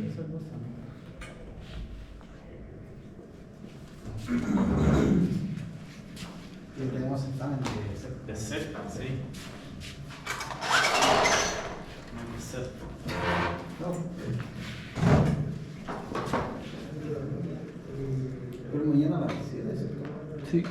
esas dos son. Y tenemos examen De Z, sí. No hay que ser. No. Pero mañana a las 7, ¿cierto? Sí.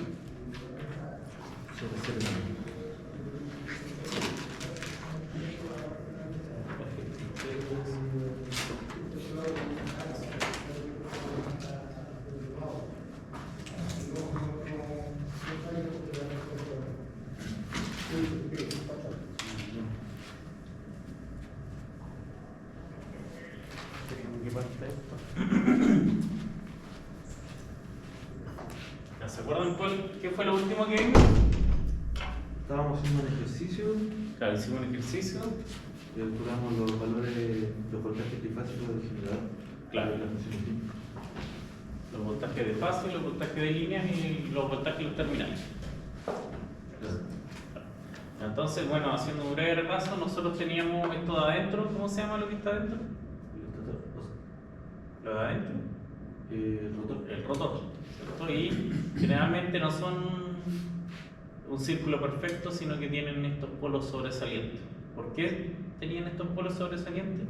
¿Se acuerdan qué fue lo último que vimos? Estábamos haciendo un ejercicio Claro, hicimos un ejercicio. y calculamos los valores, los voltajes trifásicos del generador. Claro. Y las funciones químicas. Los voltajes de fase, los voltajes de líneas y los voltajes de los terminales. Entonces, bueno, haciendo un breve repaso, nosotros teníamos esto de adentro. ¿Cómo se llama lo que está adentro? Lo de adentro. El rotor. El rotor, ¿cierto? Y generalmente no son un círculo perfecto, sino que tienen estos polos sobresalientes. ¿Por qué tenían estos polos sobresalientes?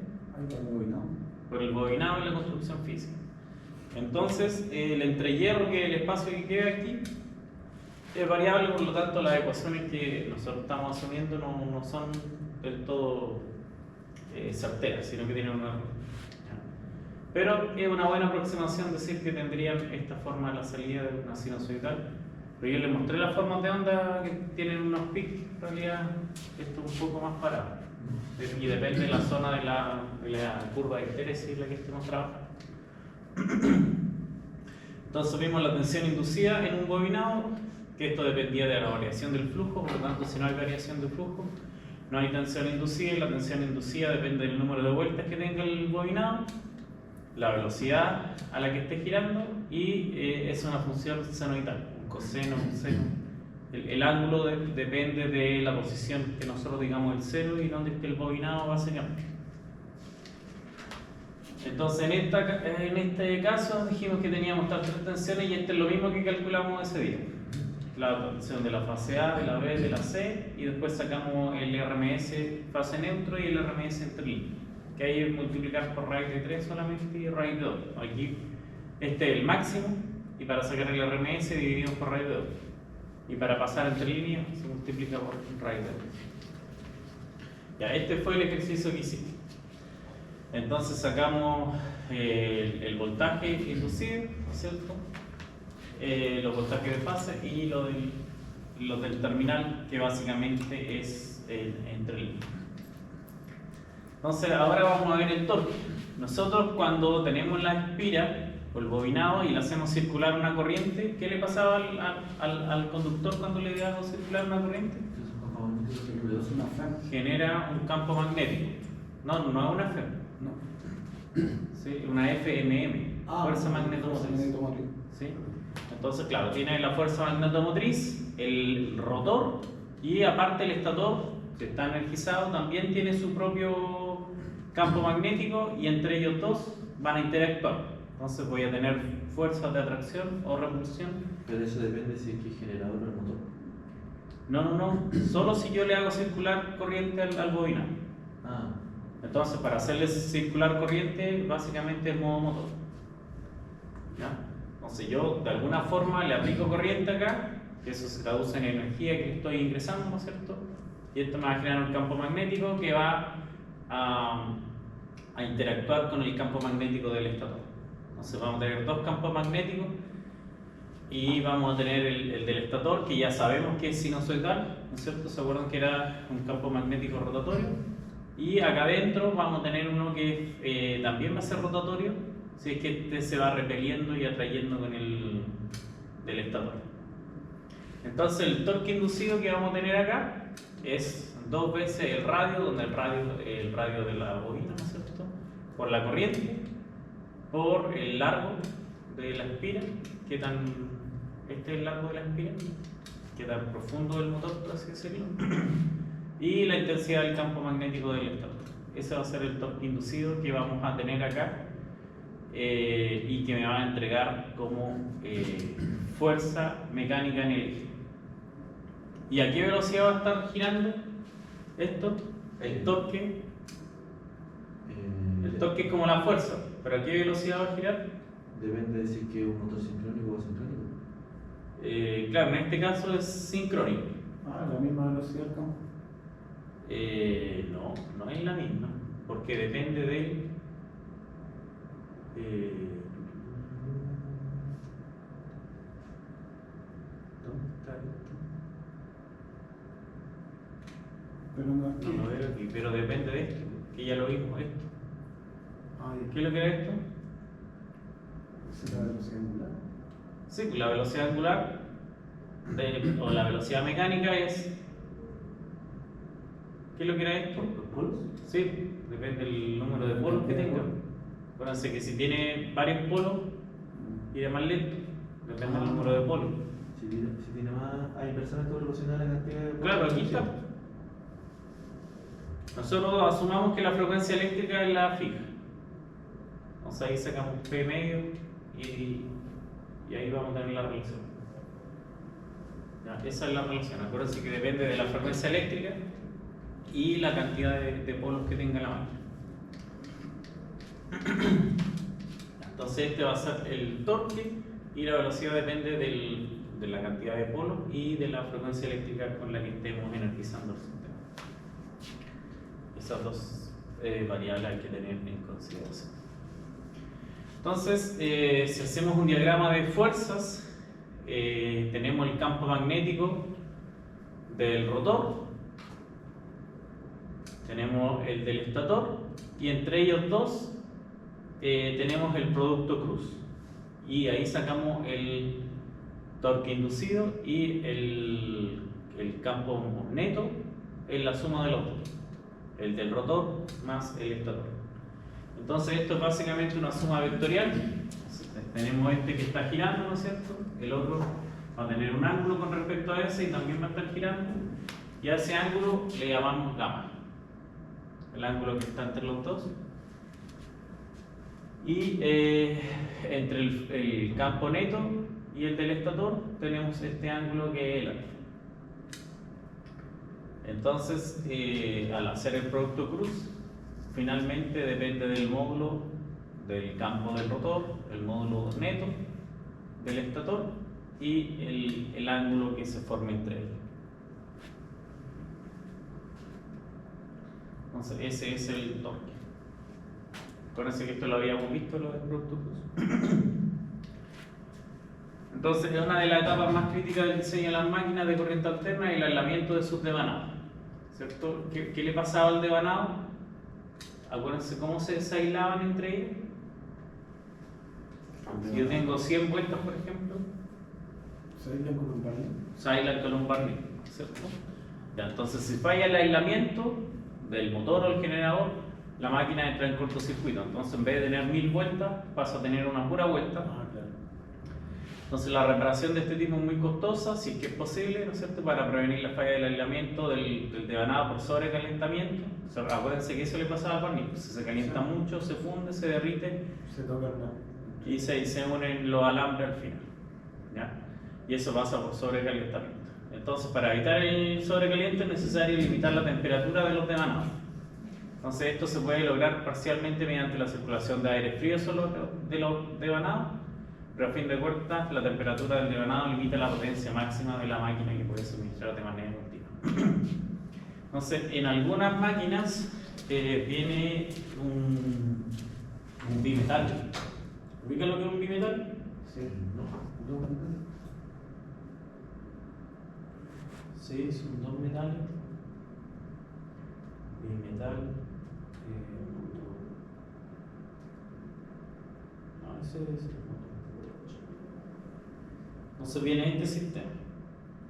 Por el bobinado y la construcción física. Entonces, el entrehierro, que es el espacio que queda aquí, es variable, por lo tanto las ecuaciones que nosotros estamos asumiendo no son del todo certeras, sino que tienen un error. Pero es una buena aproximación decir que tendrían esta forma de la salida de una sinusoidal. Pero yo les mostré las formas de onda que tienen unos pics, en realidad esto es un poco más parado. Y depende de la zona de la curva de histérisis en la que estemos trabajando. Entonces vimos la tensión inducida en un bobinado, que esto dependía de la variación del flujo, por lo tanto si no hay variación de flujo, no hay tensión inducida, y la tensión inducida depende del número de vueltas que tenga el bobinado, la velocidad a la que esté girando, y es una función senoidal, un coseno, un seno. El ángulo depende de la posición que nosotros digamos el seno y donde esté el bobinado básicamente. Entonces en este caso dijimos que teníamos estas tres tensiones, y este es lo mismo que calculamos ese día. La tensión de la fase A, de la B, de la C, y después sacamos el RMS fase neutro y el RMS entre líneas, que ahí es multiplicar por raíz de 3 solamente y raíz de 2. Aquí este es el máximo, y para sacar el RMS dividimos por raíz de 2. Y para pasar entre líneas se multiplica por raíz de 2. Ya, este fue el ejercicio que hicimos. Entonces sacamos el voltaje inducido, ¿cierto? Los voltajes de fase y lo del terminal, que básicamente es entre líneas. Entonces ahora vamos a ver el torque. Nosotros cuando tenemos la espira o el bobinado y le hacemos circular una corriente, ¿qué le pasaba al conductor cuando le damos circular una corriente? Genera un campo magnético. No es una FEM. Sí, una FMM, fuerza magnetomotriz. ¿Sí? Entonces, claro, tiene la fuerza magnetomotriz, el rotor, y aparte el estator, que está energizado, también tiene su propio campo magnético, y entre ellos dos van a interactuar. Entonces voy a tener fuerzas de atracción o repulsión. Pero eso depende si es que es generador o el motor. No, solo si yo le hago circular corriente al bobinado. Entonces, para hacerle circular corriente, básicamente es modo motor. ¿Ya? Entonces yo de alguna forma le aplico corriente acá, que eso se traduce en energía que estoy ingresando, ¿no es cierto? Y esto me va a generar un campo magnético que va a interactuar con el campo magnético del estator. Entonces vamos a tener dos campos magnéticos, y vamos a tener el del estator, que ya sabemos que es sinusoidal, ¿no es cierto? ¿Se acuerdan que era un campo magnético rotatorio? Y acá adentro vamos a tener uno que también va a ser rotatorio, si es que este se va repeliendo y atrayendo con el del estator. Entonces el torque inducido que vamos a tener acá es 2 veces el radio, donde el radio de la bobina, ¿no es cierto?, por la corriente, por el largo de la espira, este es el largo de la espira, qué tan profundo el motor, por así decirlo, y la intensidad del campo magnético del estator. ese va a ser el torque inducido que vamos a tener acá y que me va a entregar como fuerza mecánica en el eje. ¿Y a qué velocidad va a estar girando esto? El torque. El torque es como la fuerza, pero ¿a qué velocidad va a girar? Depende de si es que es un motor sincrónico o asincrónico. Claro, en este caso es sincrónico. Ah, la misma velocidad del campo. No, no es la misma, porque depende de... ¿dónde está esto? Pero no es No lo veo aquí, pero depende de esto, que ya lo vimos esto. ¿Qué es lo que era esto? ¿Es la velocidad angular? Sí, pues la velocidad angular o la velocidad mecánica es... ¿Qué es lo que era esto? ¿Los polos? Sí, depende del número de polos que tenga. Acuérdense que si tiene varios polos, irá más lento, depende del número de polos. Si tiene más, hay personas que proporcionan la cantidad de polos. Claro, aquí está. Nosotros asumamos que la frecuencia eléctrica es la fija. Entonces ahí sacamos P medio y ahí vamos a tener la relación. Ya, esa es la relación. Acuérdense que depende de la frecuencia eléctrica y la cantidad de polos que tenga la máquina. Entonces este va a ser el torque y la velocidad depende de la cantidad de polos y de la frecuencia eléctrica con la que estemos energizando el sistema. Esas dos variables hay que tener en consideración. Entonces, si hacemos un diagrama de fuerzas, tenemos el campo magnético del rotor, tenemos el del estator y entre ellos dos tenemos el producto cruz y ahí sacamos el torque inducido y el campo neto es la suma de los dos, el del rotor más el estator. Entonces esto es básicamente una suma vectorial. Tenemos este que está girando, ¿no es cierto? El otro va a tener un ángulo con respecto a ese y también va a estar girando, y a ese ángulo le llamamos gamma, el ángulo que está entre los dos. Y entre el campo neto y el del estator tenemos este ángulo que es el alfa. Entonces, al hacer el producto cruz, finalmente depende del módulo del campo del rotor, el módulo neto del estator y el ángulo que se forme entre ellos. Entonces, ese es el torque. Acuérdense que esto lo habíamos visto, lo del producto cruz. Entonces, es una de las etapas más críticas del diseño de las máquinas de corriente alterna y el aislamiento de sus devanados, ¿cierto? ¿Qué le pasaba al devanado? Acuérdense cómo se aislaban entre ellos. Si yo tengo 100 vueltas, por ejemplo, ¿Se aíslan con un barniz? se aíslan con un barniz, ¿cierto? Ya, entonces, si falla el aislamiento del motor o el generador, la máquina entra en cortocircuito. Entonces, en vez de tener 1000 vueltas, pasa a tener una pura vuelta. Claro. Entonces, la reparación de este tipo es muy costosa, si es que es posible, ¿no es cierto?, para prevenir la falla del aislamiento del devanado por sobrecalentamiento. O sea, acuérdense que eso le pasa al barniz, si se calienta mucho, se funde, se derrite Se tocan y se unen los alambres al final, ¿ya? Y eso pasa por sobrecalentamiento. Entonces, para evitar el sobrecaliente es necesario limitar la temperatura de los devanados. Entonces, esto se puede lograr parcialmente mediante la circulación de aire frío solo de los devanados, pero a fin de cuentas la temperatura del devanado limita la potencia máxima de la máquina que puede suministrar de manera continua. Entonces, en algunas máquinas viene un bimetal. ¿Ubican lo que es un bimetal? Sí, ¿no? Sí, son dos metales. Bimetal. No, ese es el motor. Entonces viene este sistema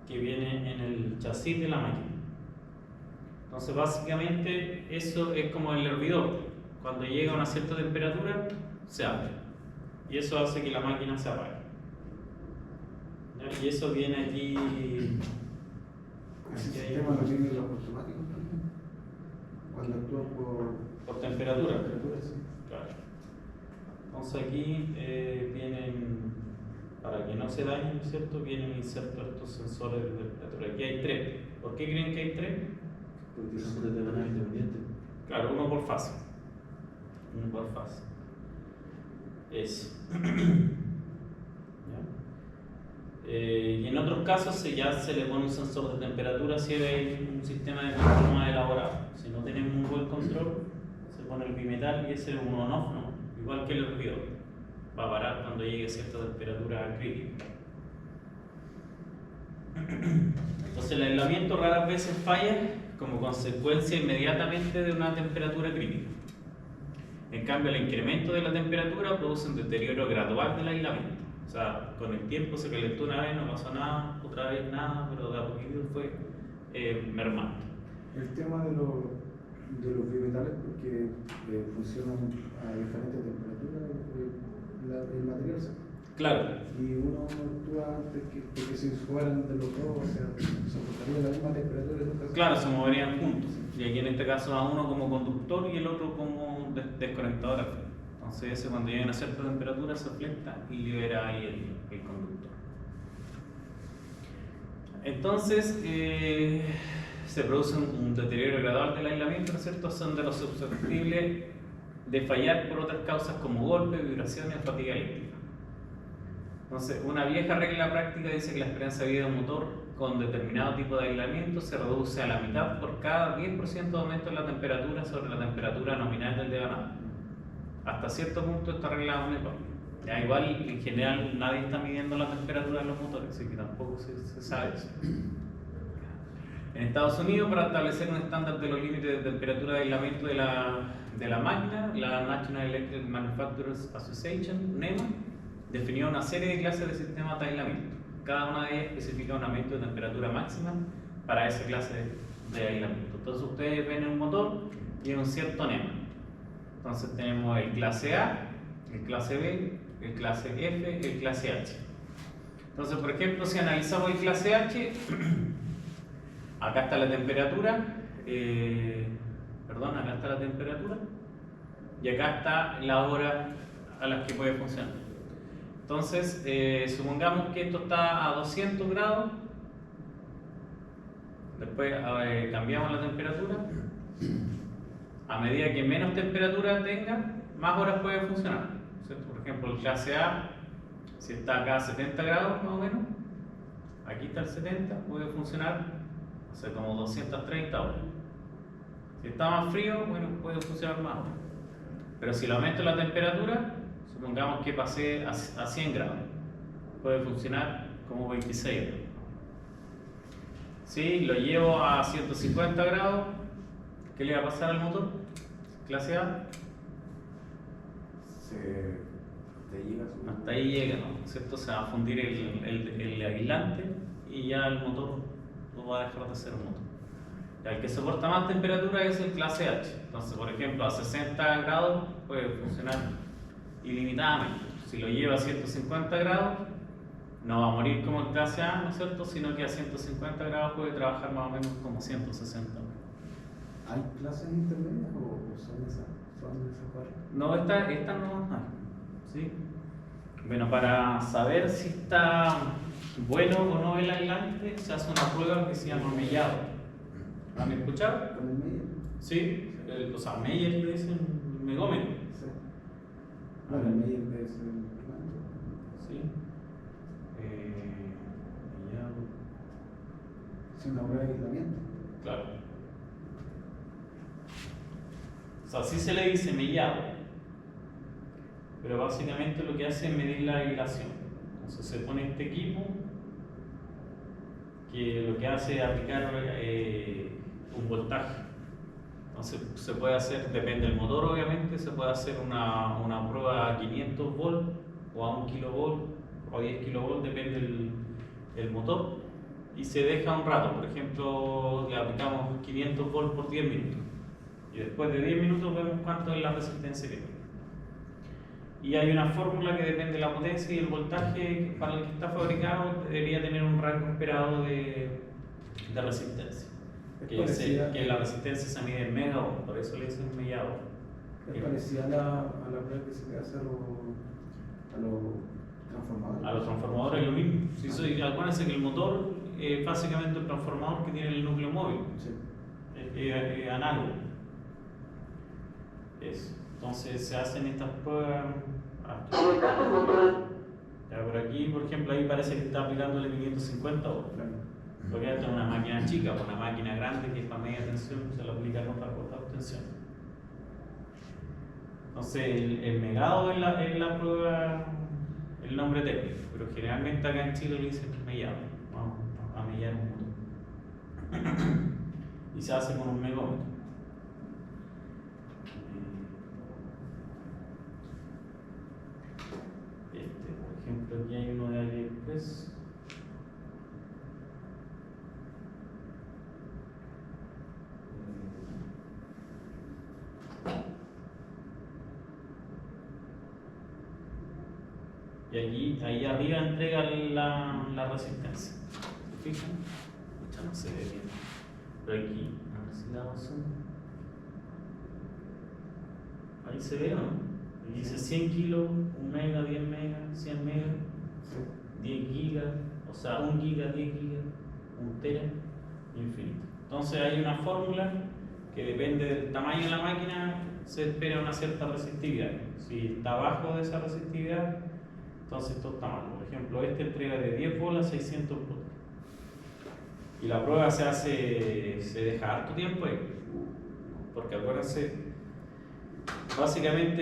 que viene en el chasis de la máquina. Entonces básicamente eso es como el hervidor. Cuando llega a una cierta temperatura se abre y eso hace que la máquina se apague. ¿Ya? Y eso viene aquí. Ese sistema lo tienen los automáticos también. Cuando actúan por por temperatura. Temperatura, sí. Claro. Entonces aquí vienen, para que no se dañen, ¿no es cierto? Vienen insertos estos sensores de temperatura. Aquí hay 3. ¿Por qué creen que hay 3? Porque son de manera independiente. Claro, uno por fase. Uno por fase. Eso. ¿Ya? Y en otros casos ya se le pone un sensor de temperatura si hay un sistema de control más elaborado. Si no tenemos un buen control, se pone el bimetal y ese es un on-off, ¿no? Igual que el hervidor. Va a parar cuando llegue a cierta temperatura crítica. Entonces el aislamiento raras veces falla como consecuencia inmediatamente de una temperatura crítica. En cambio, el incremento de la temperatura produce un deterioro gradual del aislamiento. O sea, con el tiempo se calentó una vez, no pasó nada, otra vez nada, pero de a poquito fue mermando. El tema de los bimetales, porque funcionan a diferentes temperaturas el material, ¿sí? Claro, Y uno actúa antes que si fueran de los dos, o sea, soportaría la misma temperatura en otras. claro, se moverían juntos. Y aquí en este caso va uno como conductor y el otro como desconectador. Entonces ese cuando llega a cierta temperatura se flecta y libera ahí el conductor. Entonces se produce un deterioro gradual del aislamiento, ¿no es cierto? Son de los susceptibles de fallar por otras causas como golpes, vibraciones, fatiga eléctrica. Entonces, una vieja regla práctica dice que la esperanza de vida de un motor con determinado tipo de aislamiento se reduce a la mitad por cada 10% de aumento en la temperatura sobre la temperatura nominal del devanado. Hasta cierto punto esta regla es única. Ya igual, en general, nadie está midiendo la temperatura de los motores, así que tampoco se sabe eso. En Estados Unidos, para establecer un estándar de los límites de temperatura de aislamiento de la máquina, la National Electric Manufacturers Association, NEMA, definió una serie de clases de sistemas de aislamiento. Cada una de ellas especifica un aumento de temperatura máxima para esa clase de aislamiento. Entonces ustedes ven un motor y un cierto NEMA. Entonces tenemos el clase A, el clase B, el clase F, el clase H. Entonces, por ejemplo, si analizamos el clase H, acá está la temperatura, acá está la temperatura y acá está la hora a la que puede funcionar. Entonces, supongamos que esto está a 200 grados, después cambiamos la temperatura. A medida que menos temperatura tenga, más horas puede funcionar, ¿cierto? Por ejemplo, el clase A, si está acá a 70 grados más o menos, aquí está el 70, puede funcionar, o sea, como 230 horas. Si está más frío, bueno, puede funcionar más horas. Pero si le aumento la temperatura, supongamos que pasé a 100 grados, puede funcionar como 26 horas. Si lo llevo a 150 grados, ¿qué le va a pasar al motor? Clase A. Hasta ahí llega, ¿no? ¿Cierto? Se va a fundir el aislante y ya el motor no va a dejar de ser un motor. Y el que soporta más temperatura es el clase H. Entonces, por ejemplo, a 60 grados puede funcionar ilimitadamente. Si lo lleva a 150 grados, no va a morir como el clase A, ¿no es cierto? Sino que a 150 grados puede trabajar más o menos como 160 horas. ¿Hay clases intermedias o son esas cuatro? No, esta no hay. ¿Sí? Bueno, para saber si está bueno o no el aislante, se hace una prueba que se llama mellado. ¿Han escuchado? ¿Con el medio? Sí, o sea, Meyer le dicen megómetro. Sí. Bueno, el medio debe ser el Sí. Mellado. es una prueba de aislamiento. Claro. O sea, sí se le dice mellado, pero básicamente lo que hace es medir la aislación. Entonces se pone este equipo que lo que hace es aplicar un voltaje. Entonces se puede hacer, depende del motor obviamente, se puede hacer una prueba a 500 volts o a 1 kilovolt o a 10 kilovolts, depende del motor, y se deja un rato. Por ejemplo, le aplicamos 500 volts por 10 minutos y después de 10 minutos vemos cuánto es la resistencia que tiene. Y hay una fórmula que depende de la potencia y el voltaje para el que está fabricado, debería tener un rango esperado de resistencia. Que la resistencia se mide en megaohm, por eso le dicen megaohm. Es parecida a la prueba que se le hace a los transformadores. A los transformadores es lo mismo. Si acuérdense que el motor es básicamente un transformador que tiene el núcleo móvil. Sí. Es análogo. Eso. Entonces se hacen estas pruebas. Ya por aquí, por ejemplo, ahí parece que está aplicándole 550 volts. Claro. Porque esta es una máquina chica, o una máquina grande que es para media tensión, se lo aplica en otra tensión. Entonces, el megado es la prueba, el nombre técnico, pero generalmente acá en Chile le dicen mellado. Vamos a mellar un motor. Y se hace con un megómetro. Por ejemplo, aquí hay uno de AliExpress. Y ahí arriba entrega la resistencia. ¿Se fijan? Ya no se ve bien. Pero aquí, a ver si le damos zoom. Ahí se ve, ¿no? Y dice 100 kilos, 1 mega, 10 megas, 100 megas, 10 gigas, o sea, 1 giga, 10 gigas, 1 tera, infinito. Entonces hay una fórmula que depende del tamaño de la máquina, se espera una cierta resistividad. Si está abajo de esa resistividad, entonces esto está mal. Por ejemplo, este entrega de 10 bolas, 600 volts. Y la prueba se deja harto tiempo ahí. Porque acuérdense, básicamente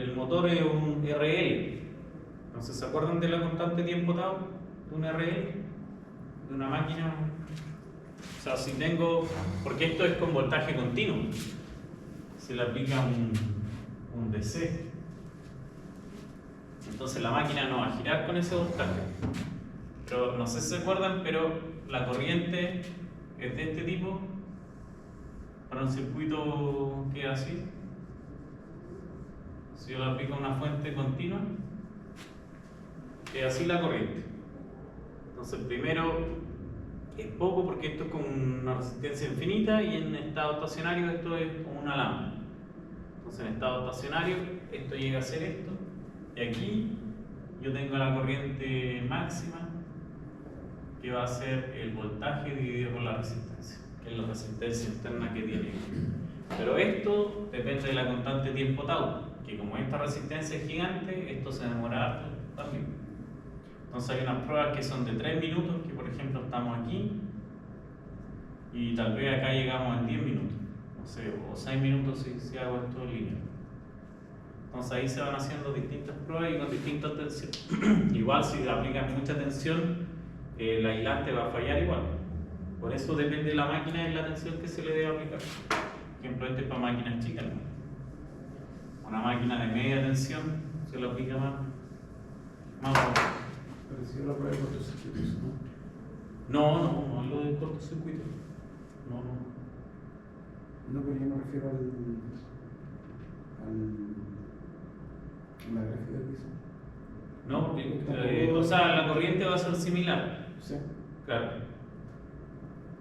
el motor es un RL. Entonces, ¿se acuerdan de la constante tiempo tau? De un RL, de una máquina. O sea, si tengo, porque esto es con voltaje continuo, se le aplica un DC. Entonces la máquina no va a girar con ese voltaje. Pero no sé si se acuerdan, pero la corriente es de este tipo para un circuito que es así. Si yo le aplico una fuente continua, es así la corriente. Entonces primero es poco porque esto es con una resistencia infinita y en estado estacionario esto es como una lámpara. Entonces en estado estacionario esto llega a ser esto. Y aquí yo tengo la corriente máxima que va a ser el voltaje dividido por la resistencia, que es la resistencia externa que tiene. Pero esto depende de la constante tiempo tau, que como esta resistencia es gigante, esto se demora harto también. Entonces hay unas pruebas que son de 3 minutos, que por ejemplo estamos aquí, y tal vez acá llegamos en 10 minutos, no sé, o 6 minutos si hago esto en línea. Entonces ahí se van haciendo distintas pruebas y con distintas tensiones. Igual si le aplican mucha tensión, el aislante va a fallar igual. Por eso depende de la máquina y la tensión que se le debe aplicar. Por ejemplo, este es para máquinas chicas, ¿no? Una máquina de media tensión se lo aplica más fuerte. Pero si yo la prueba de cortocircuitos, ¿no? No, lo de cortocircuito. No. No, pero yo me refiero a la gráfica que hizo. No, porque o sea, la corriente va a ser similar. Sí. Claro.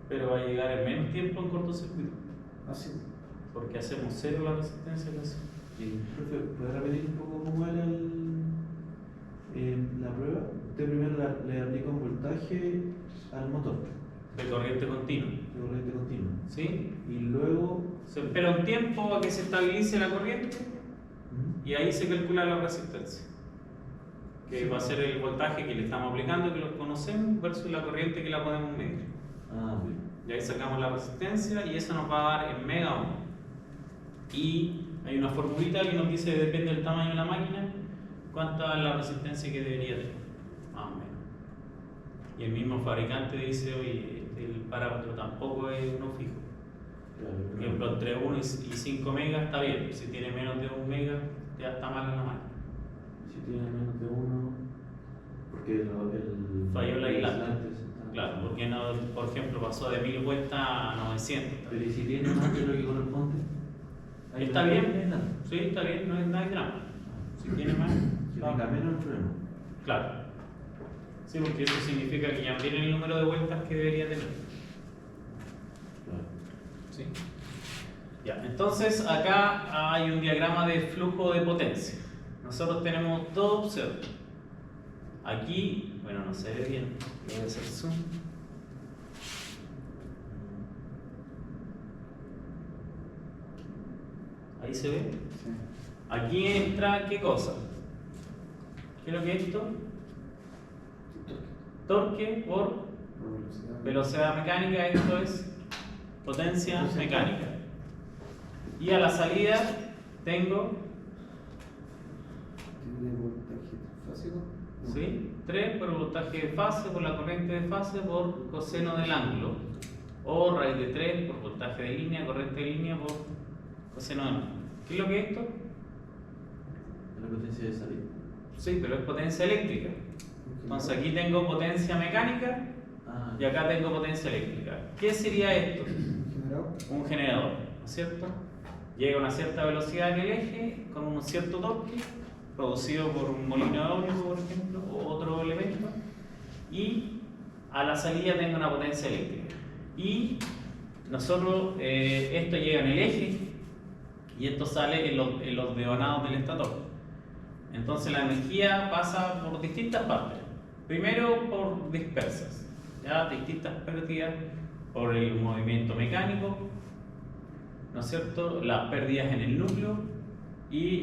Pero va a llegar en menos tiempo en cortocircuito. Ah, sí. Porque hacemos cero la resistencia que hace. Profe, ¿puede repetir un poco cómo era la prueba? Usted primero le aplica un voltaje al motor De corriente continua. de corriente continua. ¿Sí? Y luego Se espera un tiempo a que se estabilice la corriente y ahí se calcula la resistencia. Que va a ser el voltaje que le estamos aplicando, que lo conocemos, versus la corriente que la podemos medir. bien. Y ahí sacamos la resistencia y eso nos va a dar en mega ohm. Y hay una formulita que nos dice, depende del tamaño de la máquina, cuánta es la resistencia que debería tener, más o menos. Y el mismo fabricante dice, oye, el parámetro tampoco es uno fijo. Por ejemplo, entre 1 y 5 megas está bien, si tiene menos de 1 mega ya está mal en la máquina. Si tiene menos de 1, porque el Falló el aislante. está- Claro, porque no, por ejemplo pasó de 1000 vueltas a 900. Pero ¿y si tiene más de lo que corresponde? Ahí Está no bien, tiene nada. sí, está bien, no hay drama. Si tiene más, Que tenga menos el problema. claro. Sí, porque eso significa que ya tiene el número de vueltas que debería tener. Claro. Sí. Ya, entonces acá hay un diagrama de flujo de potencia. Nosotros tenemos dos opciones. Aquí, bueno, no se ve bien, voy a hacer zoom. Ahí se ve. Sí. Aquí entra, ¿qué cosa? ¿Qué es lo que es esto? Torque por velocidad mecánica, esto es potencia mecánica. Y a la salida tengo, ¿Tiene voltaje trifásico? No. ¿sí? 3 por el voltaje de fase, por la corriente de fase, por coseno del ángulo. O raíz de 3 por voltaje de línea, corriente de línea, por coseno del ángulo. ¿Qué es lo que es esto? La potencia de salida. Sí, pero es potencia eléctrica. Entonces aquí tengo potencia mecánica y acá tengo potencia eléctrica. ¿Qué sería esto? ¿Generador? Un generador, ¿no es cierto? Llega a una cierta velocidad en el eje con un cierto torque producido por un molino eólico, por ejemplo, o otro elemento, y a la salida tengo una potencia eléctrica. Y nosotros, esto llega en el eje y esto sale en los deonados del estator. Entonces la energía pasa por distintas partes. Primero por dispersas, ya distintas pérdidas por el movimiento mecánico, ¿no es cierto? Las pérdidas en el núcleo y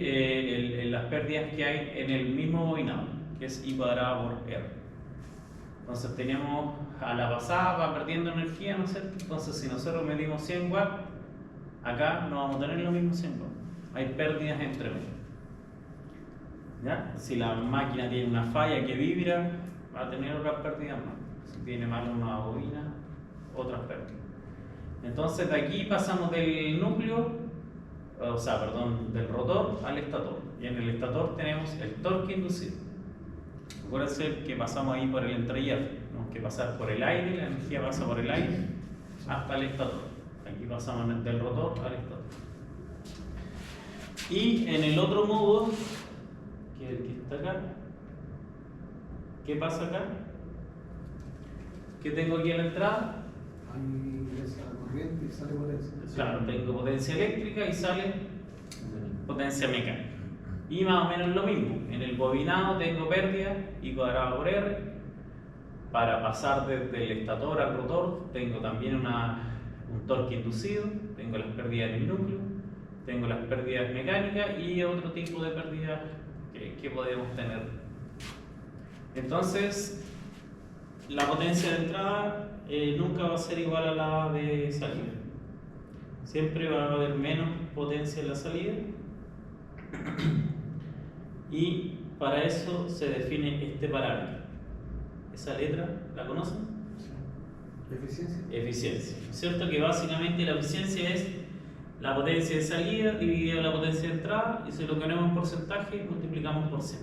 las pérdidas que hay en el mismo bobinado, que es I cuadrado por R. Entonces tenemos a la pasada va perdiendo energía, ¿no es cierto? Entonces si nosotros medimos 100 watts, acá no vamos a tener los mismos 100 watts. Hay pérdidas entre medio. ¿Ya? Si la máquina tiene una falla que vibra, va a tener otras pérdidas más. Si tiene mal una bobina, otras pérdidas. Entonces de aquí pasamos del núcleo, del rotor al estator. Y en el estator tenemos el torque inducido. Acuérdense que pasamos ahí por el entrehierro. Tenemos que pasar por el aire, la energía pasa por el aire hasta el estator. Aquí pasamos del rotor al estator. Y en el otro modo, que es el que está acá, ¿qué pasa acá? ¿Qué tengo aquí en la entrada? Hay esa corriente y sale potencia. Claro, tengo potencia eléctrica y sale potencia mecánica. Y más o menos lo mismo. En el bobinado tengo pérdida I cuadrado por R. Para pasar desde el estator al rotor tengo también un torque inducido. Tengo las pérdidas en el núcleo. Tengo las pérdidas mecánicas y otro tipo de pérdidas que podemos tener. Entonces, la potencia de entrada nunca va a ser igual a la de salida. Siempre va a haber menos potencia en la salida. Y para eso se define este parámetro. Esa letra, ¿la conocen? ¿Eficiencia? Eficiencia. ¿Cierto? Que básicamente la eficiencia es la potencia de salida dividida la potencia de entrada, y si lo ponemos en porcentaje, multiplicamos por 100.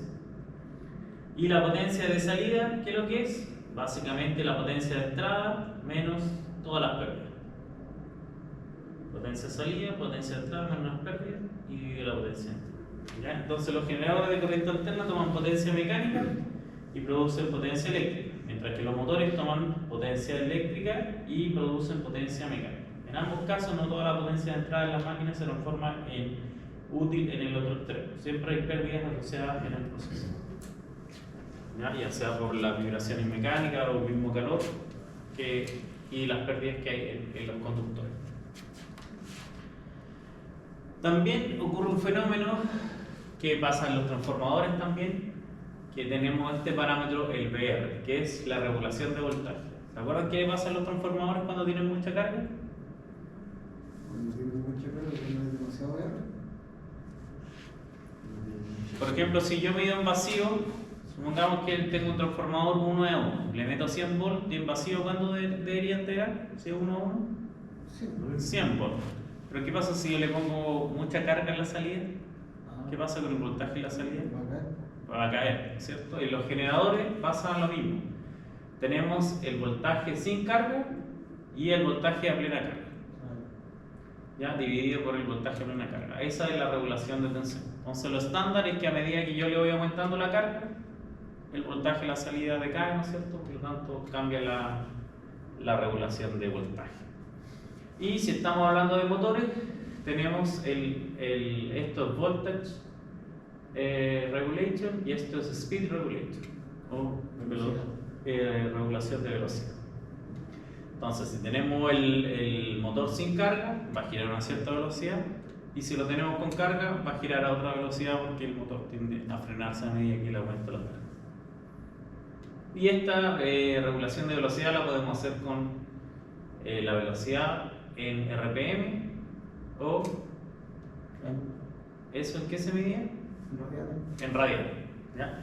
Y la potencia de salida, ¿qué es lo que es? Básicamente la potencia de entrada menos todas las pérdidas. Potencia de salida, potencia de entrada menos las pérdidas y divide la potencia de entrada. ¿Ya? Entonces los generadores de corriente alterna toman potencia mecánica y producen potencia eléctrica, mientras que los motores toman potencia eléctrica y producen potencia mecánica. En ambos casos, no toda la potencia de entrada en las máquinas se transforma en útil en el otro extremo. Siempre hay pérdidas asociadas en el proceso, ya sea por las vibraciones mecánicas o el mismo calor y las pérdidas que hay en los conductores. También ocurre un fenómeno que pasa en los transformadores también, que tenemos este parámetro, el VR, que es la regulación de voltaje. ¿Se acuerdan qué pasa en los transformadores cuando tienen mucha carga? Cuando tiene mucha carga, tiene demasiado R. Por ejemplo, si yo mido en vacío, supongamos que tengo un transformador 1 a 1, le meto 100 volts y en vacío, ¿cuánto debería entregar? ¿Si es 1 a 1? 100 volts. Pero ¿qué pasa si yo le pongo mucha carga en la salida? ¿Qué pasa con el voltaje en la salida? Va a caer, ¿cierto? En los generadores pasa lo mismo. Tenemos el voltaje sin carga y el voltaje a plena carga, ¿ya? Dividido por el voltaje a plena carga. Esa es la regulación de tensión. Entonces lo estándar es que a medida que yo le voy aumentando la carga, el voltaje en la salida decae, ¿no es cierto? Por lo tanto cambia la regulación de voltaje. Y si estamos hablando de motores, tenemos esto es voltage regulation y esto es speed regulation o regulación de velocidad. Entonces, si tenemos el motor sin carga, va a girar a una cierta velocidad, y si lo tenemos con carga, va a girar a otra velocidad porque el motor tiende a frenarse a medida que le aumenta la carga. Y esta regulación de velocidad la podemos hacer con la velocidad en RPM o ¿eso en qué se medía? En radianes. ¿Ya?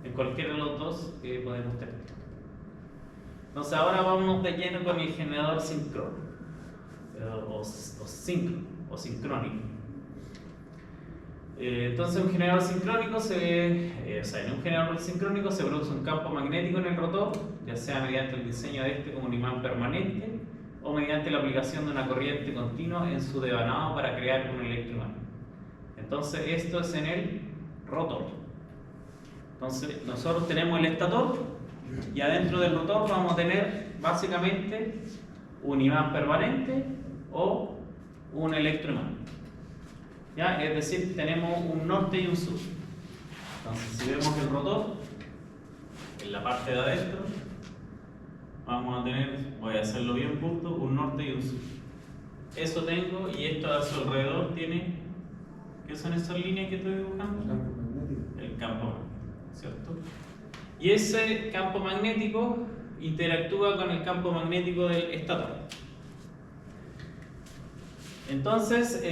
En cualquiera de los dos podemos tener. Entonces ahora vamos de lleno con el generador síncrono o sincrónico. Entonces un generador sincrónico en un generador sincrónico se produce un campo magnético en el rotor, ya sea mediante el diseño de este como un imán permanente o mediante la aplicación de una corriente continua en su devanado para crear un electroimán. Entonces esto es en el rotor. Entonces nosotros tenemos el estator y adentro del rotor vamos a tener básicamente un imán permanente o un electroimán. ¿Ya? Es decir, tenemos un norte y un sur. Entonces, si vemos el rotor, en la parte de adentro, vamos a tener, voy a hacerlo bien punto, un norte y un sur. Eso tengo, y esto a su alrededor tiene, ¿qué son esas líneas que estoy dibujando? El campo magnético. El campo magnético, ¿cierto? Y ese campo magnético interactúa con el campo magnético del estator. Entonces,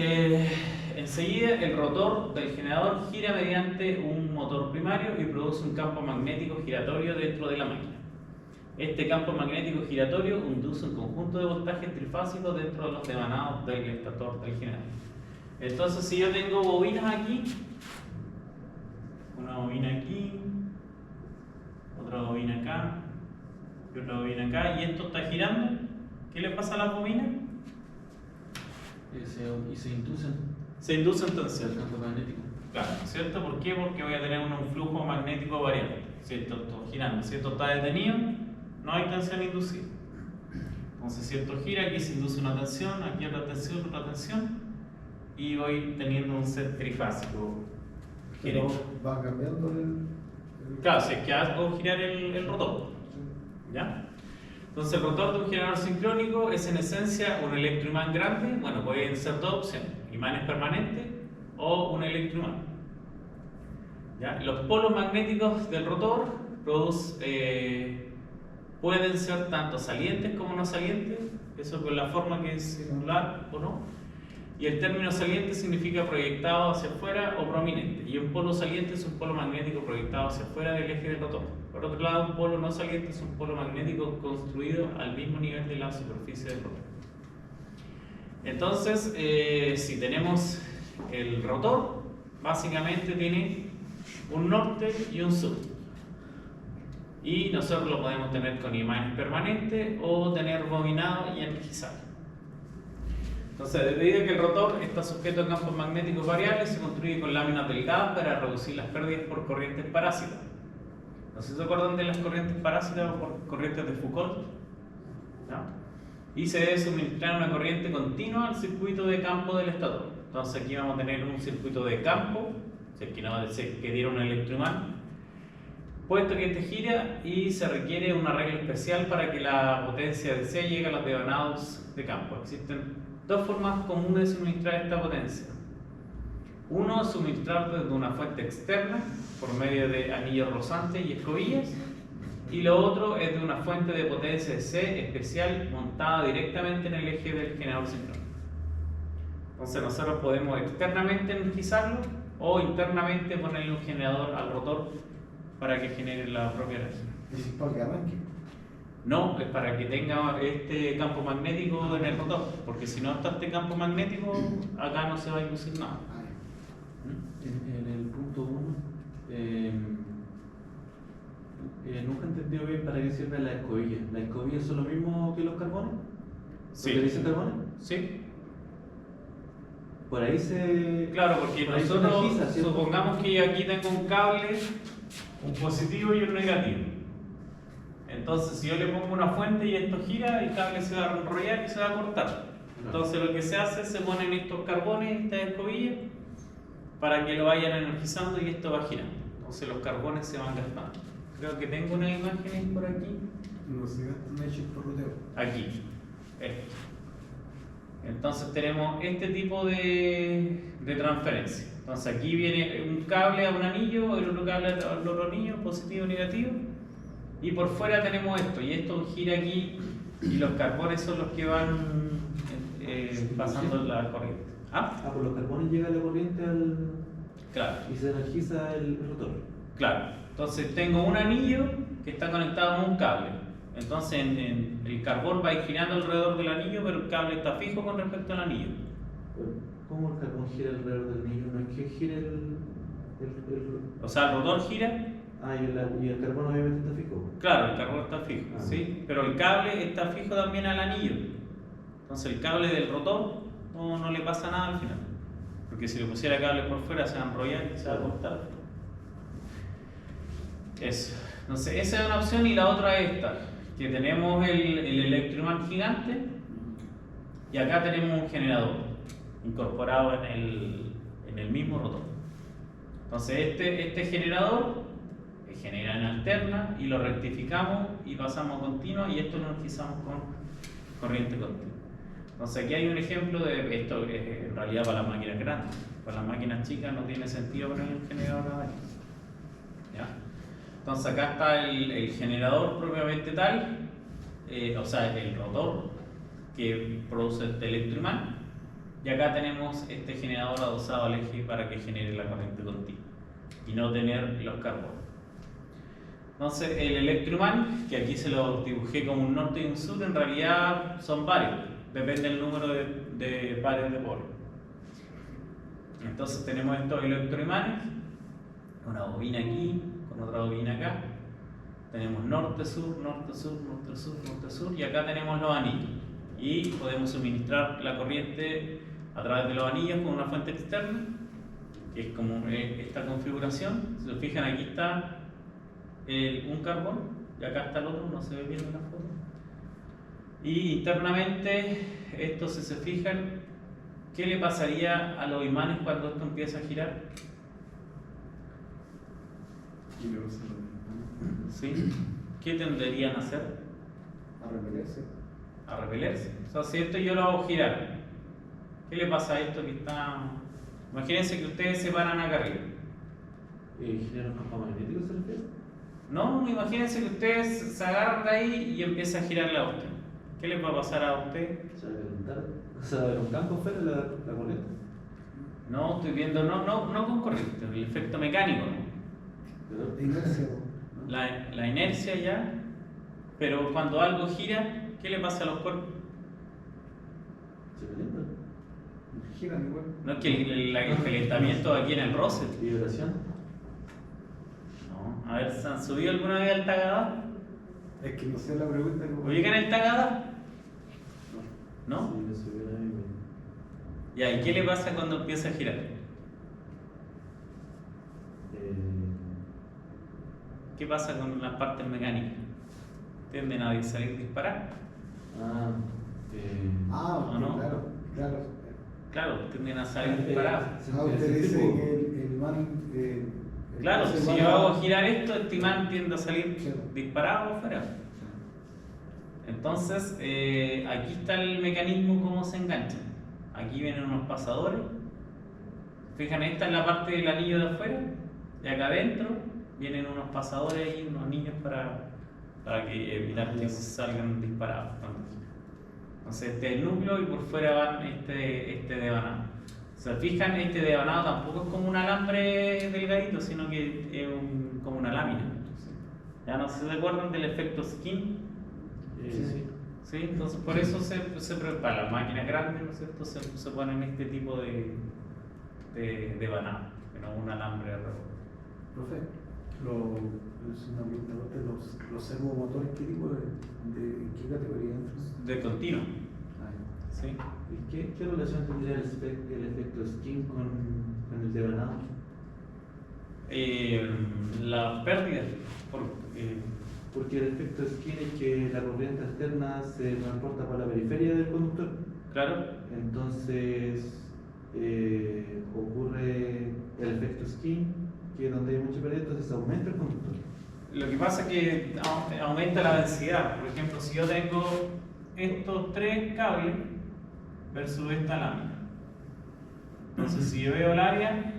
enseguida el rotor del generador gira mediante un motor primario y produce un campo magnético giratorio dentro de la máquina. Este campo magnético giratorio induce un conjunto de voltajes trifásicos dentro de los devanados del estator del generador. Entonces, si yo tengo bobinas aquí, una bobina aquí, otra bobina acá y otra bobina acá, y esto está girando, ¿qué le pasa a las bobinas? Y se inducen Se induce tensión. el campo magnético. Claro, ¿cierto? ¿Por qué? Porque voy a tener un flujo magnético variable. Si esto está girando, si esto está detenido, no hay tensión inducida. Entonces, si esto gira, aquí se induce una tensión, aquí otra tensión, y voy teniendo un set trifásico. Pero va cambiando Claro, si es que hago girar el rotor. ¿Ya? Entonces, el rotor de un generador sincrónico es en esencia un electroimán grande. Bueno, pueden ser dos opciones: imanes permanentes o un electroimán. ¿Ya? Los polos magnéticos del rotor pueden ser tanto salientes como no salientes, eso con la forma que es circular o no. Y el término saliente significa proyectado hacia afuera o prominente. Y un polo saliente es un polo magnético proyectado hacia afuera del eje del rotor. Por otro lado, un polo no saliente es un polo magnético construido al mismo nivel de la superficie del rotor. Entonces, si tenemos el rotor, básicamente tiene un norte y un sur. Y nosotros lo podemos tener con imanes permanentes o tener bobinado y energizado. Entonces, debido a que el rotor está sujeto a campos magnéticos variables, se construye con láminas delgadas para reducir las pérdidas por corrientes parásitas. ¿No se acuerdan de las corrientes parásitas o por corrientes de Foucault? ¿No? Y se debe suministrar una corriente continua al circuito de campo del estator. Entonces, aquí vamos a tener un circuito de campo, si es que no que diera un electroimán, puesto que este gira y se requiere un arreglo especial para que la potencia DC llegue a los devanados de campo. Existen dos formas comunes de suministrar esta potencia. Uno, suministrar desde una fuente externa por medio de anillos rozantes y escobillas, y lo otro es de una fuente de potencia DC especial montada directamente en el eje del generador sincrónico. Entonces nosotros podemos externamente energizarlo o internamente ponerle un generador al rotor para que genere la propia energía. ¿Es para que arranque? No, es para que tenga este campo magnético en el rotor, porque si no está este campo magnético, acá no se va a inducir nada. En el punto 1, nunca entendí bien para qué sirve la escobilla. ¿Las escobillas son lo mismo que los carbones? Sí. ¿Utilizan carbones? Sí. Por ahí se... Claro, porque por ahí se nosotros energiza, ¿cierto? supongamos que aquí tengo un cable, un positivo y un negativo. Entonces, si yo le pongo una fuente y esto gira, el cable se va a enrollar y se va a cortar. Entonces lo que se hace, se ponen estos carbones, estas escobillas, para que lo vayan energizando y esto va girando. Entonces los carbones se van gastando. Creo que tengo unas imágenes por aquí. No se gastan hechos por roteo. Aquí. Esto. Entonces tenemos este tipo de transferencia. Entonces aquí viene un cable a un anillo, el otro cable al otro anillo, positivo y negativo. Y por fuera tenemos esto, y esto gira aquí, y los carbones son los que van pasando la corriente. Por los carbones llega la corriente Claro. y se energiza el rotor. Claro. Entonces tengo un anillo que está conectado a un cable. Entonces el carbón va a ir girando alrededor del anillo, pero el cable está fijo con respecto al anillo. ¿Cómo el carbón gira alrededor del anillo? ¿No es que gire el... O sea, el rotor gira. y el carbón obviamente está fijo? Claro, el carbón está fijo, Ah. ¿sí? Pero el cable está fijo también al anillo. Entonces el cable del rotor no le pasa nada al final. Porque si le pusiera cable por fuera se va a enrollar y se va a cortar. Eso. Entonces esa es una opción y la otra es esta. Que tenemos el electroimán gigante y acá tenemos un generador incorporado en el mismo rotor. Entonces este generador genera en alterna y lo rectificamos y pasamos a continua y esto lo energizamos con corriente continua. Entonces aquí hay un ejemplo de esto que en realidad para las máquinas grandes. Para las máquinas chicas no tiene sentido poner el generador adentro. ¿Ya? Entonces acá está el generador propiamente tal, o sea, el rotor que produce este electroimán, y acá tenemos este generador adosado al eje para que genere la corriente continua y no tener los carbones. Entonces el electroimán, que aquí se lo dibujé como un norte y un sur, en realidad son varios, depende del número de pares de polos. Entonces tenemos estos electroimanes, una bobina aquí, con otra bobina acá. Tenemos norte-sur, norte-sur, norte-sur, norte-sur, y acá tenemos los anillos. Y podemos suministrar la corriente a través de los anillos con una fuente externa, que es como esta configuración. Si se fijan, aquí está un carbón y acá está el otro, no se ve bien en la foto. Y internamente, esto, si se fijan, ¿qué le pasaría a los imanes cuando esto empieza a girar? Y luego se lo... ¿Sí? ¿Qué tenderían a hacer? A repelerse. A repelerse. O sea, si esto yo lo hago girar, ¿qué le pasa a esto que está...? Imagínense que ustedes se paran acá arriba. ¿Genera un campo magnético, se refiere? No, imagínense que ustedes se agarran de ahí y empieza a girar la otra. ¿Qué les va a pasar a usted? ¿Se va a ver un campo fuera de la corriente? No, estoy viendo, no con corriente, el efecto mecánico, ¿no? De inercia, ¿no? La inercia ya, pero cuando algo gira, ¿qué le pasa a los cuerpos? ¿Se calienta? Giran igual. No es que el calentamiento aquí en el roce. ¿Vibración? No, a ver, ¿se han subido alguna vez al Tagadá? Es que no sé la pregunta. ¿Ubican el Tagadá? ¿No? Sí, me subió la misma. Ya, ¿y qué le pasa cuando empieza a girar? ¿Qué pasa con las partes mecánicas? ¿Tienden a salir disparadas? ¿o no? Claro. Claro, tienden a salir disparadas. Usted dice que el imán... Claro, si yo hago girar esto, este imán tiende a salir Claro. disparado o fuera. Entonces, aquí está el mecanismo cómo se enganchan. Aquí vienen unos pasadores. Fijan, esta es la parte del anillo de afuera. Y acá adentro vienen unos pasadores y unos anillos para que evitar que salgan disparados. Entonces, este es el núcleo y por fuera van este devanado. Se fijan, este devanado tampoco es como un alambre delgadito, sino que es como una lámina. ¿Ya no se acuerdan del efecto skin? Sí. ¿Sí? Entonces por eso para las máquinas grandes, ¿no es cierto? Se ponen este tipo de devanado, que no un alambre alrededor. Profe, es una pregunta, los servomotores, ¿qué tipo de qué categoría entran? De continuo. ¿Sí? ¿Y qué relación tendría el efecto skin con el devanado? La pérdida. Porque el efecto skin es que la corriente alterna se transporta por la periferia del conductor. Claro. Entonces ocurre el efecto skin, que donde hay mucha pérdida, entonces aumenta el conductor. Lo que pasa es que aumenta la densidad. Por ejemplo, si yo tengo estos 3 cables versus esta lámina. Entonces, si yo veo el área,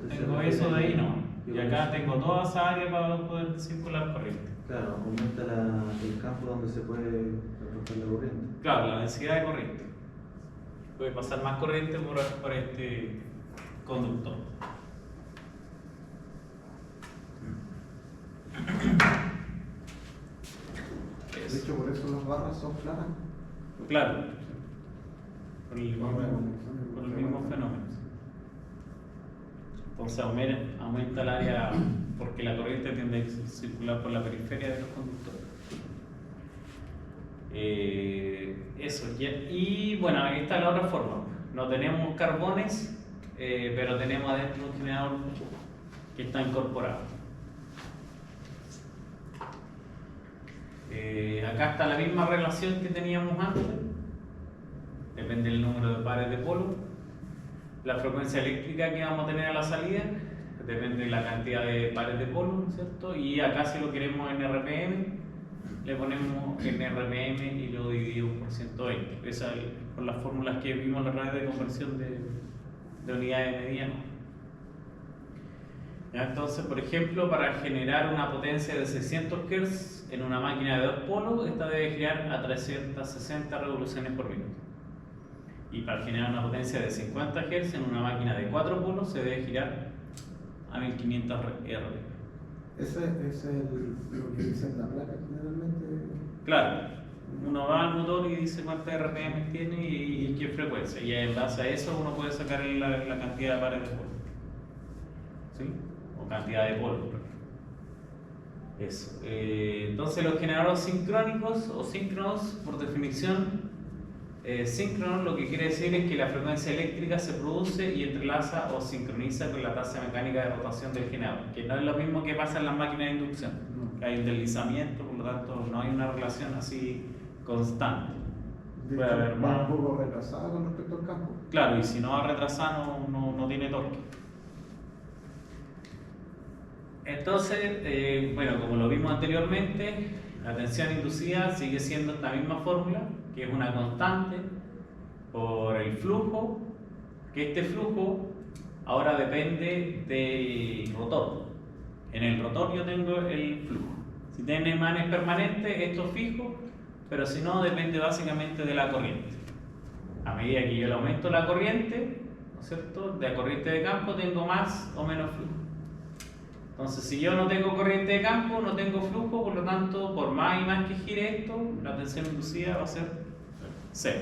tengo eso de ahí, no. Y acá tengo toda esa área para poder circular corriente. Claro, aumenta el campo donde se puede transportar la corriente. Claro, la densidad de corriente. Puede pasar más corriente por este conductor. De hecho, por eso las barras son planas. Claro. Por el mismo fenómeno. Entonces aumenta el área porque la corriente tiende a circular por la periferia de los conductores. Eso. Y bueno, esta es la otra forma. No tenemos carbones, pero tenemos adentro un generador que está incorporado. Acá está la misma relación que teníamos antes. Depende del número de pares de polo. La frecuencia eléctrica que vamos a tener a la salida depende de la cantidad de pares de polo, ¿no es cierto? Y acá si lo queremos en RPM, le ponemos en RPM y lo dividimos por 120. Esa es por las fórmulas que vimos en la red de conversión de unidades de medida, ¿no? ¿Ya? Entonces, por ejemplo, para generar una potencia de 600 Hz en una máquina de 2 polos, esta debe girar a 360 revoluciones por minuto. Y para generar una potencia de 50 Hz en una máquina de 4 polos, se debe girar a 1500 RPM. Ese es lo que dice en la placa generalmente. Claro, uno va al motor y dice cuántas RPM tiene y qué frecuencia. Y en base a eso uno puede sacar la cantidad de pares de polo. ¿Sí? O cantidad de polvo. Eso. Entonces los generadores sincrónicos o síncronos, por definición, síncrono lo que quiere decir es que la frecuencia eléctrica se produce y entrelaza o sincroniza con la tasa mecánica de rotación del generador, que no es lo mismo que pasa en las máquinas de inducción, que hay un deslizamiento, por lo tanto no hay una relación así constante. Puede haber Va un poco retrasada con respecto al campo. Claro, y si no va retrasado no tiene torque. Entonces, bueno, como lo vimos anteriormente, la tensión inducida sigue siendo esta misma fórmula, que es una constante por el flujo, que este flujo ahora depende del rotor. En el rotor yo tengo el flujo. Si tiene imanes permanentes, esto es fijo, pero si no, depende básicamente de la corriente. A medida que yo le aumento la corriente, ¿no es cierto?, de la corriente de campo, tengo más o menos flujo. Entonces, si yo no tengo corriente de campo, no tengo flujo, por lo tanto, por más y más que gire esto, la tensión inducida va a ser 0.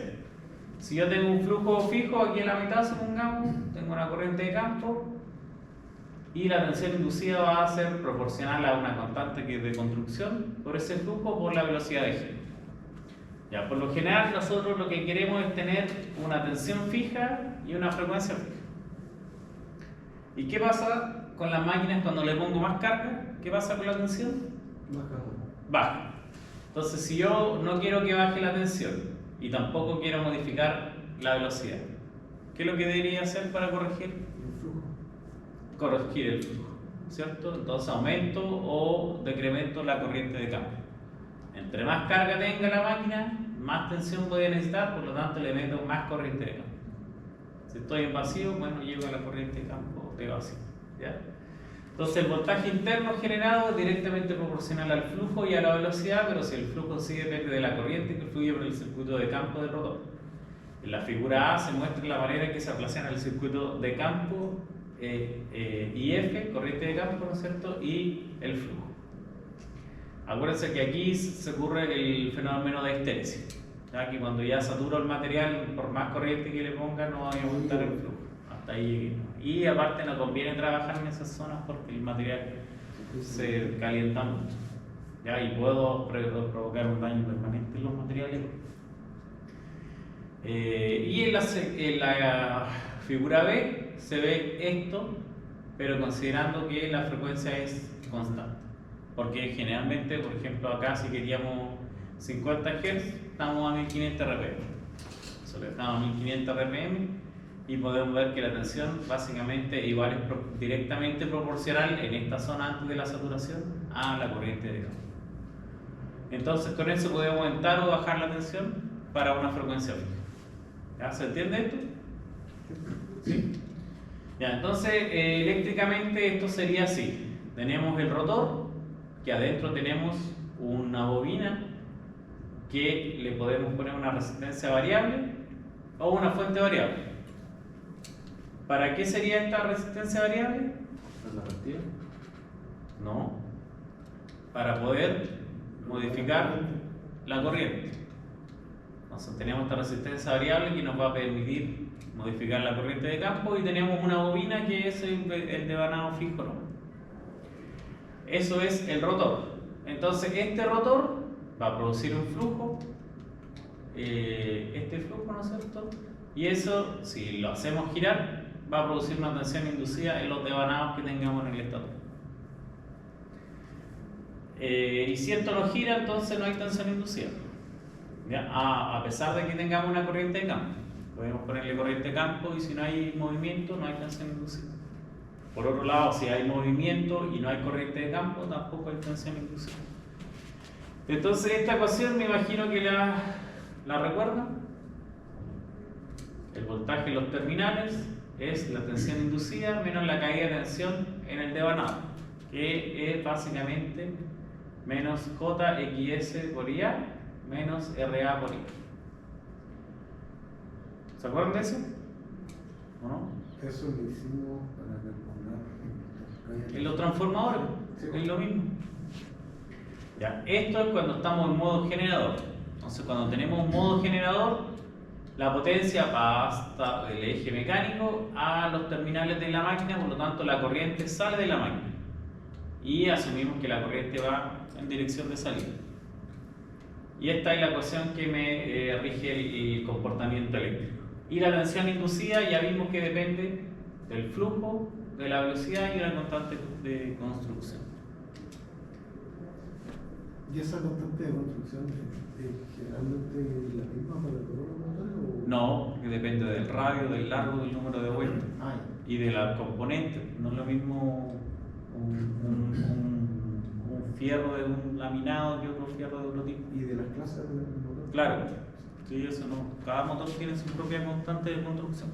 Si yo tengo un flujo fijo aquí en la mitad, supongamos, tengo una corriente de campo, y la tensión inducida va a ser proporcional a una constante que es de construcción por ese flujo por la velocidad de giro. Ya, por lo general, nosotros lo que queremos es tener una tensión fija y una frecuencia fija. ¿Y qué pasa con las máquinas cuando le pongo más carga? ¿Qué pasa con la tensión? Baja. Entonces, si yo no quiero que baje la tensión y tampoco quiero modificar la velocidad, ¿qué es lo que debería hacer para corregir? El flujo. Corregir el flujo, ¿cierto? Entonces aumento o decremento la corriente de campo. Entre más carga tenga la máquina, más tensión puede necesitar, por lo tanto le meto más corriente de campo. Si estoy en vacío, bueno, llego a la corriente de campo de vacío, ¿ya? Entonces el voltaje interno generado es directamente proporcional al flujo y a la velocidad, pero si el flujo sí depende de la corriente que fluye por el circuito de campo del rotor. En la figura A se muestra la manera en que se relaciona el circuito de campo IF, corriente de campo, ¿no es cierto?, y el flujo. Acuérdense que aquí se ocurre el fenómeno de histeresis, ya que cuando ya saturo el material, por más corriente que le ponga, no va a aumentar el flujo. Hasta ahí llegué. Y aparte no conviene trabajar en esas zonas porque el material se calienta mucho, ¿ya? Y puedo provocar un daño permanente en los materiales. Y en la figura B se ve esto, pero considerando que la frecuencia es constante. Porque generalmente, por ejemplo, acá si queríamos 50 Hz, estamos a 1500 RPM. Se le dejamos 1500 RPM y podemos ver que la tensión básicamente igual es directamente proporcional en esta zona antes de la saturación a la corriente de campo. Entonces con eso podemos aumentar o bajar la tensión para una frecuencia fija. ¿Ya se entiende esto? ¿Sí? Ya, entonces eléctricamente esto sería así. Tenemos el rotor, que adentro tenemos una bobina que le podemos poner una resistencia variable o una fuente variable. ¿Para qué sería esta resistencia variable? ¿Es la partida? No. Para poder modificar la corriente. Entonces tenemos esta resistencia variable que nos va a permitir modificar la corriente de campo y tenemos una bobina que es el devanado fijo, ¿no? Eso es el rotor. Entonces este rotor va a producir un flujo, este flujo, ¿no es cierto? Y eso, si lo hacemos girar, va a producir una tensión inducida en los devanados que tengamos en el estator. Y si esto no gira, entonces no hay tensión inducida. ¿Ya? A pesar de que tengamos una corriente de campo. Podemos ponerle corriente de campo y si no hay movimiento, no hay tensión inducida. Por otro lado, si hay movimiento y no hay corriente de campo, tampoco hay tensión inducida. Entonces esta ecuación me imagino que la recuerdan. El voltaje en los terminales es la tensión inducida menos la caída de tensión en el devanado, que es básicamente menos JXS por IA menos RA por I. ¿Se acuerdan de eso? ¿O no? Eso lo hicimos para calcular. En los transformadores, sí, es lo mismo. Ya, esto es cuando estamos en modo generador. Entonces, cuando tenemos un modo generador, la potencia pasa del eje mecánico a los terminales de la máquina, por lo tanto, la corriente sale de la máquina. Y asumimos que la corriente va en dirección de salida. Y esta es la ecuación que me rige el comportamiento eléctrico. Y la tensión inducida ya vimos que depende del flujo, de la velocidad y de la constante de construcción. ¿Y esa constante de construcción es generalmente la misma para todos los motores? No, porque depende del radio, del largo, del número de vueltas y de la componente. No es lo mismo un fierro de un laminado que otro fierro de otro tipo. ¿Y de las clases del motor? Claro, sí, eso no. Cada motor tiene su propia constante de construcción.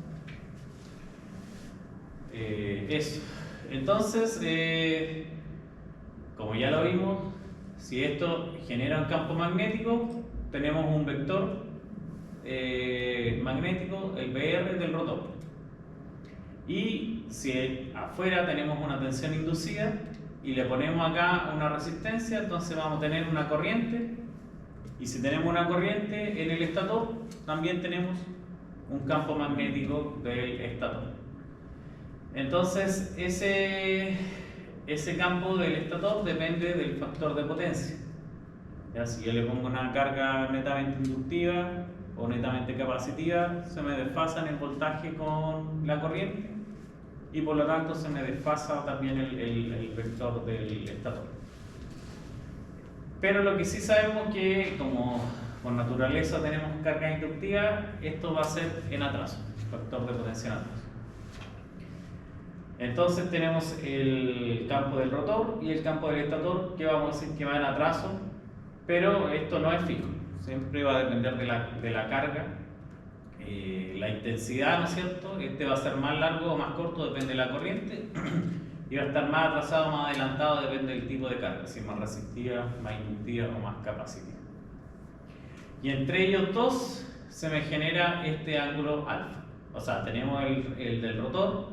Eso. Entonces, como ya lo vimos, si esto genera un campo magnético, tenemos un vector magnético, el VR del rotor. Y si afuera tenemos una tensión inducida y le ponemos acá una resistencia, entonces vamos a tener una corriente. Y si tenemos una corriente en el estator, también tenemos un campo magnético del estator. Entonces, ese campo del estator depende del factor de potencia. ¿Ya? Si yo le pongo una carga netamente inductiva o netamente capacitiva, se me desfasa en el voltaje con la corriente y por lo tanto se me desfasa también el vector del estator. Pero lo que sí sabemos que como por naturaleza tenemos carga inductiva, esto va a ser en atraso, factor de potencia en atraso. Entonces tenemos el campo del rotor y el campo del estator, que vamos a decir que va en atraso, pero esto no es fijo, siempre va a depender de la carga, la intensidad, ¿no es cierto? Este va a ser más largo o más corto, depende de la corriente, y va a estar más atrasado o más adelantado, depende del tipo de carga, si es más resistiva, más inductiva o más capacitiva. Y entre ellos dos se me genera este ángulo alfa, o sea, tenemos el del rotor,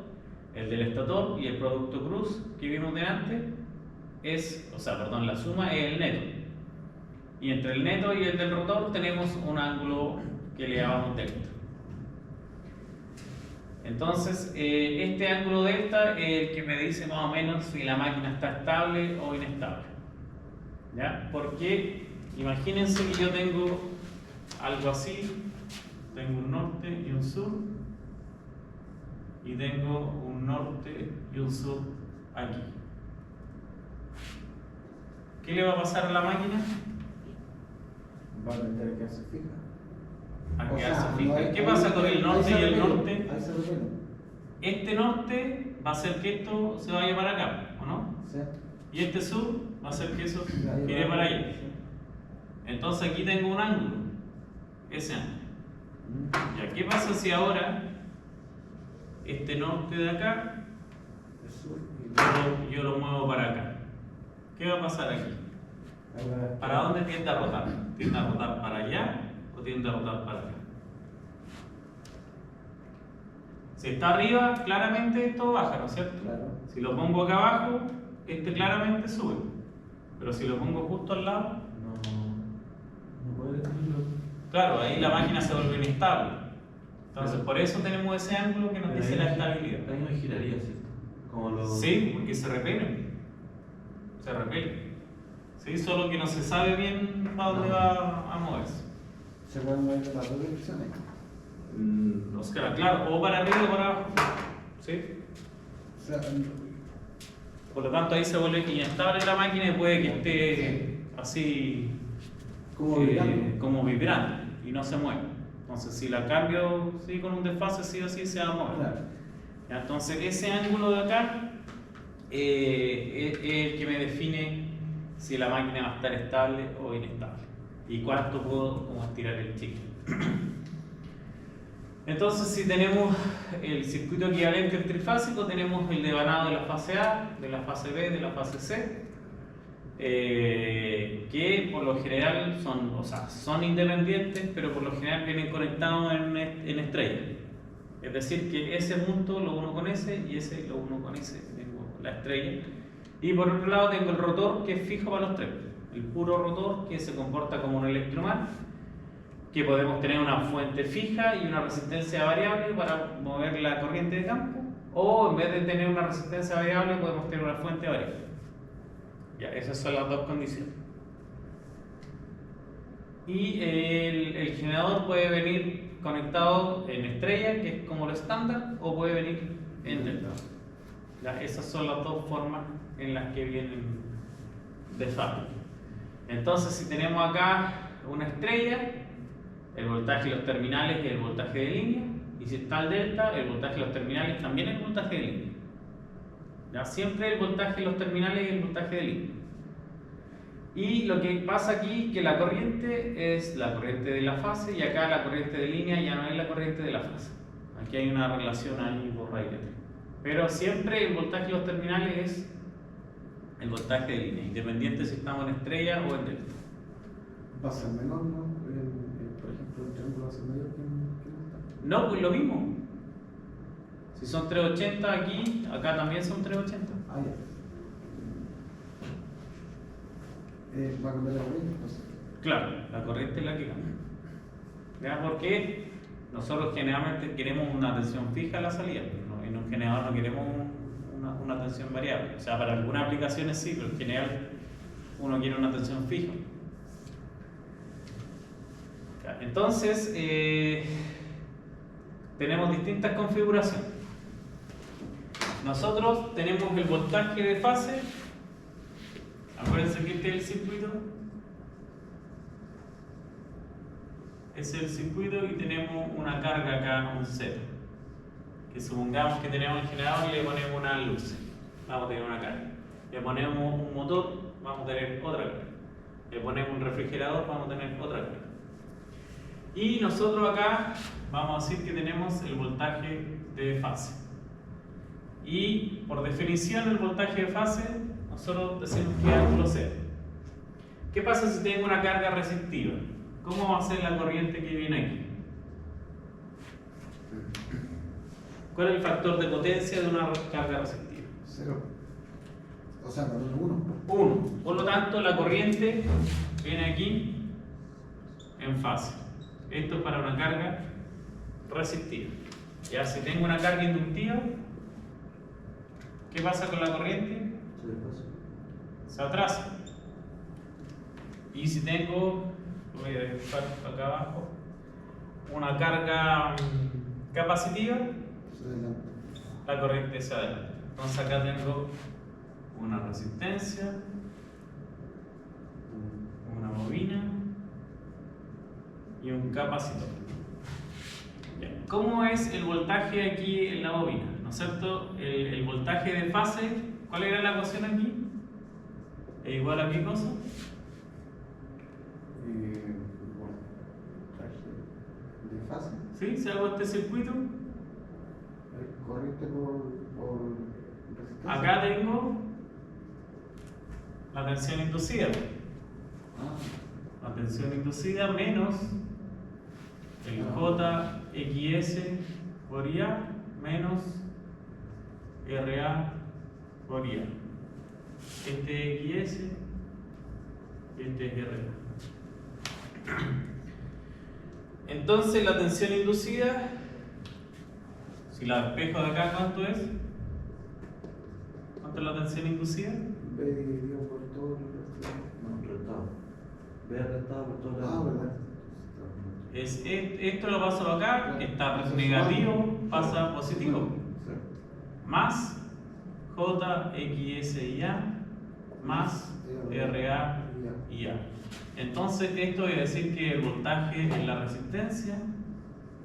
el del estator y el producto cruz que vimos delante la suma es el neto. Y entre el neto y el del rotor tenemos un ángulo que le llamamos delta. Entonces, este ángulo delta es el que me dice más o menos si la máquina está estable o inestable. ¿Ya? Porque imagínense que yo tengo algo así, tengo un norte y un sur. Y tengo un norte y un sur aquí. ¿Qué le va a pasar a la máquina? Va a tener que hacer fija. a O quedarse sea, fija. no hay- ¿Qué pasa con el ahí norte se y el repele, norte? Ahí se repele. Este norte va a hacer que esto se vaya para acá, ¿o no? ¿Sí? Y este sur va a hacer que eso Ya, ahí gire va. para allá. Sí. Entonces aquí tengo un ángulo, ese ángulo. ¿Ya qué pasa si ahora este norte de acá El sur y yo lo muevo para acá? ¿Qué va a pasar aquí? ahí va. ¿Para dónde tiende a rotar? ¿Tiende a rotar para allá o tiende a rotar para acá? Si está arriba, claramente esto baja, ¿no es cierto? Claro. Si lo pongo acá abajo, este claramente sube. Pero si lo pongo justo al lado, No puede decirlo. claro, ahí la máquina se vuelve inestable. Entonces, por eso tenemos ese ángulo que nos Pero dice ahí la no- estabilidad. Ahí no giraría, ¿cierto? Como los... Sí, porque se repelen. Se repelen. Sí, solo que no se sabe bien para dónde va a moverse. Se pueden mover en las dos direcciones. O sea, claro, o para arriba o para abajo. ¿Sí? O sea, Por lo tanto, ahí se vuelve inestable la máquina y puede que esté así como vibrando. como vibrando y no se mueve. Entonces, si la cambio sí, con un desfase, sí o sí se va a mover. Claro. Ya, entonces, ese ángulo de acá es el que me define si la máquina va a estar estable o inestable y cuánto puedo como estirar el chicle. Entonces, si tenemos el circuito equivalente al trifásico, tenemos el devanado de la fase A, de la fase B, de la fase C, que por lo general son independientes, pero por lo general vienen conectados en estrellas. Es decir, que ese punto lo uno con ese y ese lo uno con ese, tengo la estrella. Y por otro lado tengo el rotor que es fijo para los tres. El puro rotor que se comporta como un electromar, que podemos tener una fuente fija y una resistencia variable para mover la corriente de campo, o en vez de tener una resistencia variable podemos tener una fuente variable. Ya, esas son las dos condiciones. Y el generador puede venir conectado en estrella, que es como lo estándar, o puede venir en delta. Ya, esas son las dos formas en las que vienen de fábrica. Entonces, si tenemos acá una estrella, el voltaje de los terminales es el voltaje de línea, y si está el delta, el voltaje de los terminales también es el voltaje de línea. ¿Ya? Siempre el voltaje de los terminales es el voltaje de línea. Y lo que pasa aquí es que la corriente es la corriente de la fase, y acá la corriente de línea ya no es la corriente de la fase. Aquí hay una relación ahí por ahí. Pero siempre el voltaje de los terminales es el voltaje de línea, independiente si estamos en estrella o en delta. Va a ser menor, ¿no? Por ejemplo, el triángulo va a ser mayor que el delta. No, pues lo mismo. Si son 380 aquí, acá también son 380. Ah, ya. Va a cambiar la corriente, entonces. Claro, la corriente es la que cambia. ¿Ya? Porque nosotros generalmente queremos una tensión fija a la salida, ¿no? En un generador no queremos una tensión variable. O sea, para algunas aplicaciones sí, pero en general uno quiere una tensión fija. Ya, entonces, tenemos distintas configuraciones. Nosotros tenemos el voltaje de fase. Acuérdense que este es el circuito. Este es el circuito y tenemos una carga acá, un Z. Que supongamos que tenemos el generador y le ponemos una luz. Vamos a tener una carga. Le ponemos un motor, vamos a tener otra carga. Le ponemos un refrigerador, vamos a tener otra carga. Y nosotros acá vamos a decir que tenemos el voltaje de fase. Y por definición el voltaje de fase, nosotros decimos que es ángulo cero. ¿Qué pasa si tengo una carga resistiva? ¿Cómo va a ser la corriente que viene aquí? ¿Cuál es el factor de potencia de una carga resistiva? 0. O sea, no, 1. 1. Por lo tanto, la corriente viene aquí en fase. Esto es para una carga resistiva. Ya, si tengo una carga inductiva, ¿qué pasa con la corriente? Se atrasa. Y si tengo, voy a dejar acá abajo, una carga capacitiva, la corriente se adelanta. Entonces acá tengo una resistencia, una bobina y un capacitor. ¿cómo es el voltaje aquí en la bobina? ¿No es cierto? El voltaje de fase, ¿cuál era la ecuación aquí? ¿Es igual a qué cosa? Voltaje de fase. ¿Sí? ¿Se hago este circuito? Corriente por resistencia. Acá tengo la tensión inducida. La tensión inducida menos el JXS por IA menos RA por IA. Este es XS, este es RA. Entonces la tensión inducida, si la despejo de acá, ¿cuánto es? ¿Cuánto es la tensión inducida? B dividido por todo el resto. No, restado. B restado por todo el ¿Verdad? Esto lo paso acá, está negativo, pasa a positivo. Más JXSIA más RA y A. Entonces esto quiere decir que el voltaje en la resistencia,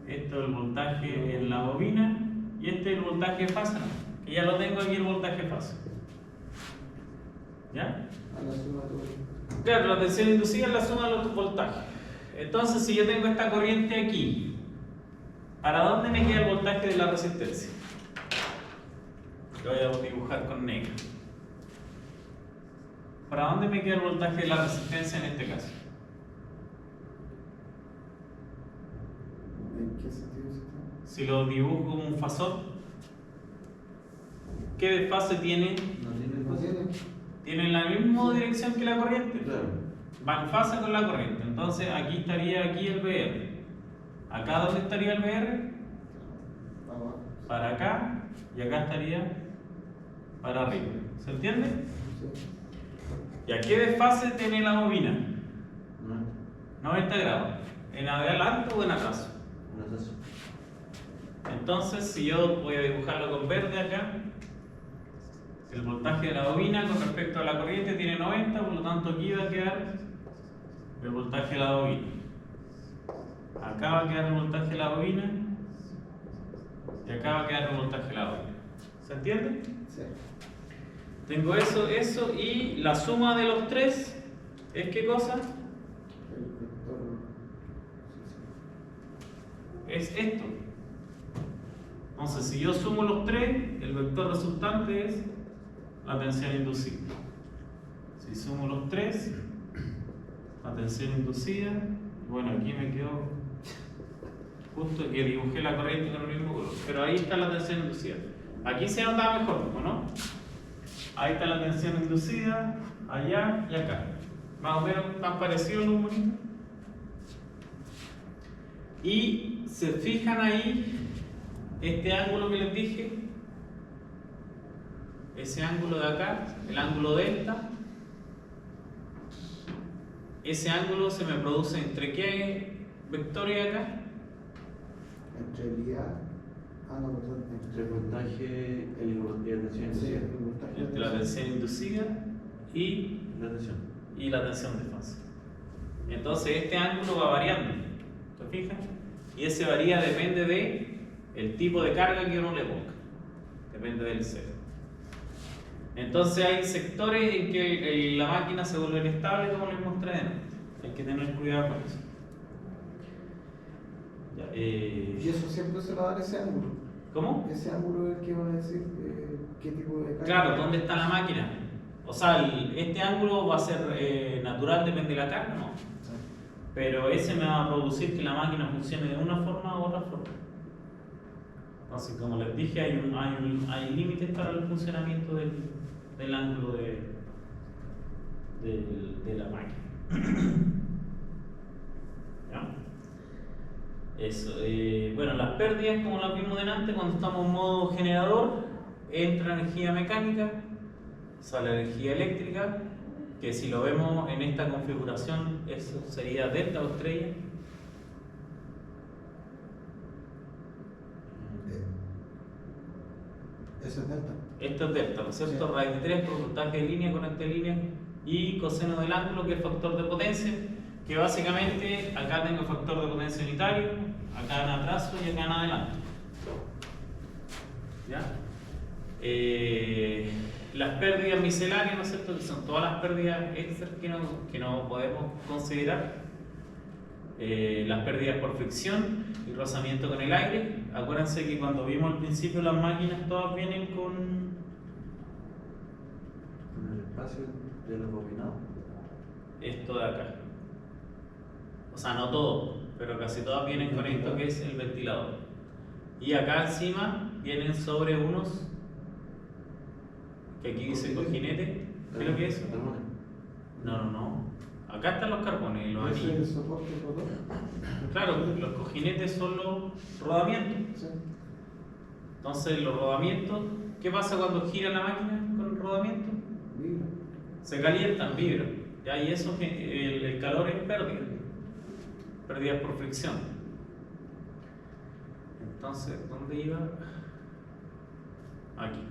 esto es el voltaje en la bobina y este es el voltaje de fase, que ya lo tengo aquí el voltaje de fase. ¿Ya? A la suma de todo. Claro, la tensión inducida es la suma de los voltajes. Entonces si yo tengo esta corriente aquí, ¿para dónde me queda el voltaje de la resistencia? Lo voy a dibujar con negro. ¿Para dónde me queda el voltaje de la resistencia en este caso? ¿En qué sentido se está? Si lo dibujo como un fasor, ¿qué desfase tiene? No tiene ¿No fase. tiene? Tiene la misma dirección que la corriente. Claro. Va en fase con la corriente. Entonces aquí estaría aquí el VR. ¿Acá dónde estaría el VR? Abajo. Para acá y acá estaría para arriba. ¿Se entiende? Sí. ¿Y a qué desfase tiene la bobina? No. 90 grados. ¿En adelante o en atrás? No es eso. Entonces, si yo voy a dibujarlo con verde acá, el voltaje de la bobina con respecto a la corriente tiene 90, por lo tanto aquí va a quedar el voltaje de la bobina. Acá va a quedar el voltaje de la bobina y acá va a quedar el voltaje de la bobina. ¿Se entiende? Sí. Tengo eso y la suma de los tres es ¿qué cosa? El vector. Es esto. Entonces, si yo sumo los tres, el vector resultante es la tensión inducida. Si sumo los tres, la tensión inducida, bueno, aquí me quedó justo que dibujé la corriente con el mismo color, pero ahí está la tensión inducida. Aquí se nota mejor, ¿no? Ahí está la tensión inducida, allá y acá. Más o menos tan parecido los bonitos. Y se fijan ahí, este ángulo que les dije, ese ángulo de acá, el ángulo delta, ese ángulo se me produce entre qué vectores acá? Entre el IA. No, perdón. Entre el voltaje y la tensión Sí, inducida. el voltaje. Entre la tensión inducida y La tensión. la tensión de fase. Entonces este ángulo va variando, ¿te fijas? Y ese varía, depende de el tipo de carga que uno le ponga, depende del cero. Entonces hay sectores en que la máquina se vuelve inestable, como les mostré antes. Hay que tener cuidado con eso. Ya, Y eso siempre se va a dar ese ángulo. ¿Cómo? Ese ángulo es el que van a decir qué tipo de carga. Claro, ¿dónde está la máquina? O sea, este ángulo va a ser natural, depende de la carga, ¿no? Pero ese me va a producir que la máquina funcione de una forma u otra forma. Entonces, como les dije, hay límites para el funcionamiento del ángulo de la máquina. ¿Ya? Eso. Bueno, las pérdidas, como las vimos delante, cuando estamos en modo generador, entra energía mecánica, sale energía eléctrica, que si lo vemos en esta configuración, eso sería delta o estrella. Eso es delta. Esto es delta, ¿no es cierto? Sí. Raíz de 3 por voltaje de línea, corriente de línea y coseno del ángulo, que es factor de potencia, que básicamente acá tengo factor de potencia unitario, acá en atraso y acá en adelante. ¿Ya? Las pérdidas misceláneas, ¿no es cierto? Que son todas las pérdidas extras que no podemos considerar. Las pérdidas por fricción y rozamiento con el aire. Acuérdense que cuando vimos al principio las máquinas todas vienen con el espacio de los bobinados. esto de acá. O sea, no todo, pero casi todas vienen con esto que es el ventilador. Y acá encima vienen sobre unos que aquí dice cojinete. ¿Qué es lo que es? No. Acá están los carbones y los ¿Ese es el anillos. soporte rotor? Claro, los cojinetes son los rodamientos. Sí. Entonces, los rodamientos, ¿qué pasa cuando gira la máquina con el rodamiento? Vibra. Se calientan, vibran. ¿Ya? Y eso, el calor es pérdida. Pérdidas por fricción. Entonces, ¿dónde iba? Aquí.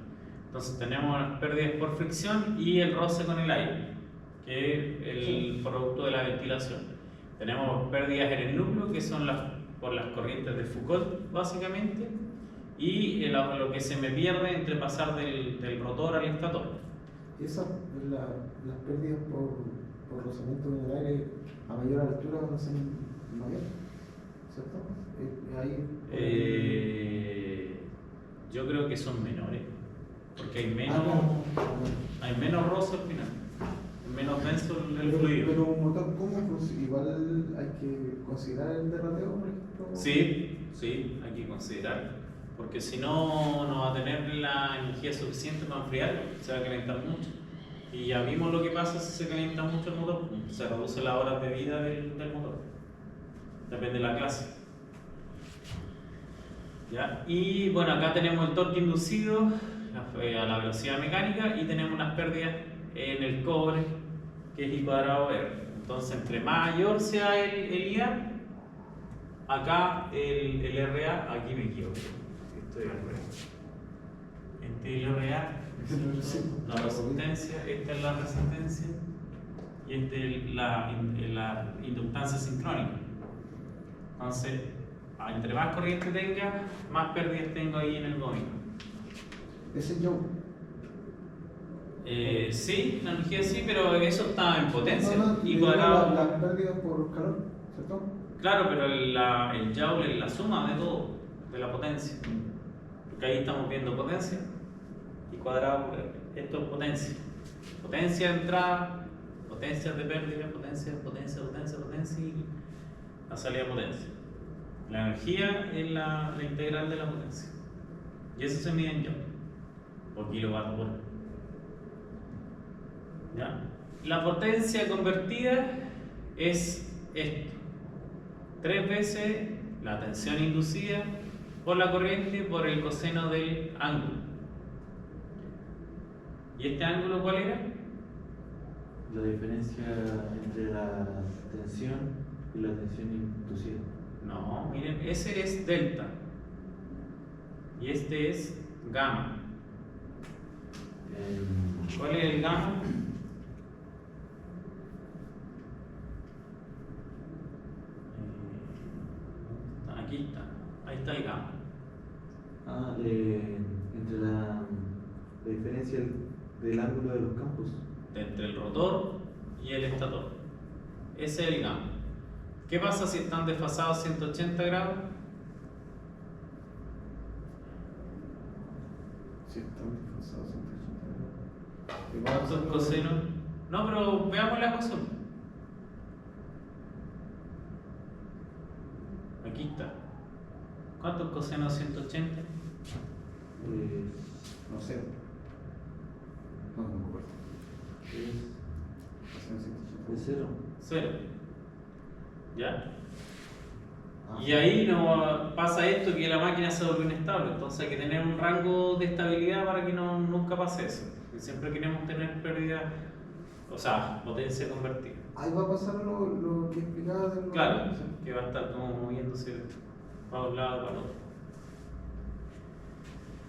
Entonces, tenemos las pérdidas por fricción y el roce con el aire, que es el producto de la ventilación. Tenemos pérdidas en el núcleo, que son por las corrientes de Foucault, básicamente, y lo que se me pierde entre pasar del rotor al estator. Esas, las pérdidas por rozamiento en el aire a mayor altura van a ser mayores, ¿cierto? Yo creo que son menores, porque hay claro. menos roce al final, menos denso el fluido. Pero un motor, ¿cómo funciona? Igual hay que considerar el derrateo, por ejemplo. Sí, hay que considerar, porque si no, no va a tener la energía suficiente para enfriar, se va a calentar mucho. Y ya vimos lo que pasa si se calienta mucho el motor, se reduce las horas de vida del motor. Depende de la clase. ¿Ya? Y bueno, acá tenemos el torque inducido a la velocidad mecánica y tenemos unas pérdidas en el cobre, que es I cuadrado R. Entonces, entre mayor sea el IA, acá el RA, aquí me equivoco. Estoy al revés. Este es el RA, la resistencia, esta es la resistencia y esta es la inductancia sincrónica. Entonces, entre más corriente tenga, más pérdidas tengo ahí en el bobino. Ese yo. Sí, la energía sí, pero eso está en potencia. Y cuadrado. las pérdidas por calor, ¿cierto? Claro, pero el joule es la suma de todo, de la potencia. Porque ahí estamos viendo potencia y cuadrado por R. Esto es potencia. Potencia de entrada, potencia de pérdida, potencia y la salida de potencia. La energía es la integral de la potencia. Y eso se mide en joule, por kilowatt por hora. ¿Ya? La potencia convertida es esto: 3 veces la tensión inducida por la corriente por el coseno del ángulo. ¿Y este ángulo cuál era? La diferencia entre la tensión y la tensión inducida. No, miren, ese es delta y este es gamma. ¿Cuál es el gamma? Aquí está, ahí está el gamma. Entre la diferencia del ángulo de los campos. Entre el rotor y el estator. Ese es el gamma. ¿Qué pasa si están desfasados 180 grados? Sí, están desfasados 180 grados. ¿Cuántos cosenos? No, pero veamos la cosa. Aquí está. ¿Cuántos cosenos 180? No sé. No me acuerdo. Es cero. 0. ¿Ya? Y ahí no pasa esto, que la máquina se vuelve inestable. Entonces hay que tener un rango de estabilidad para que nunca pase eso. Porque siempre queremos tener pérdida, o sea, potencia convertida. Ahí va a pasar lo que explicaba de Claro, que va a estar como moviéndose para un lado para el otro.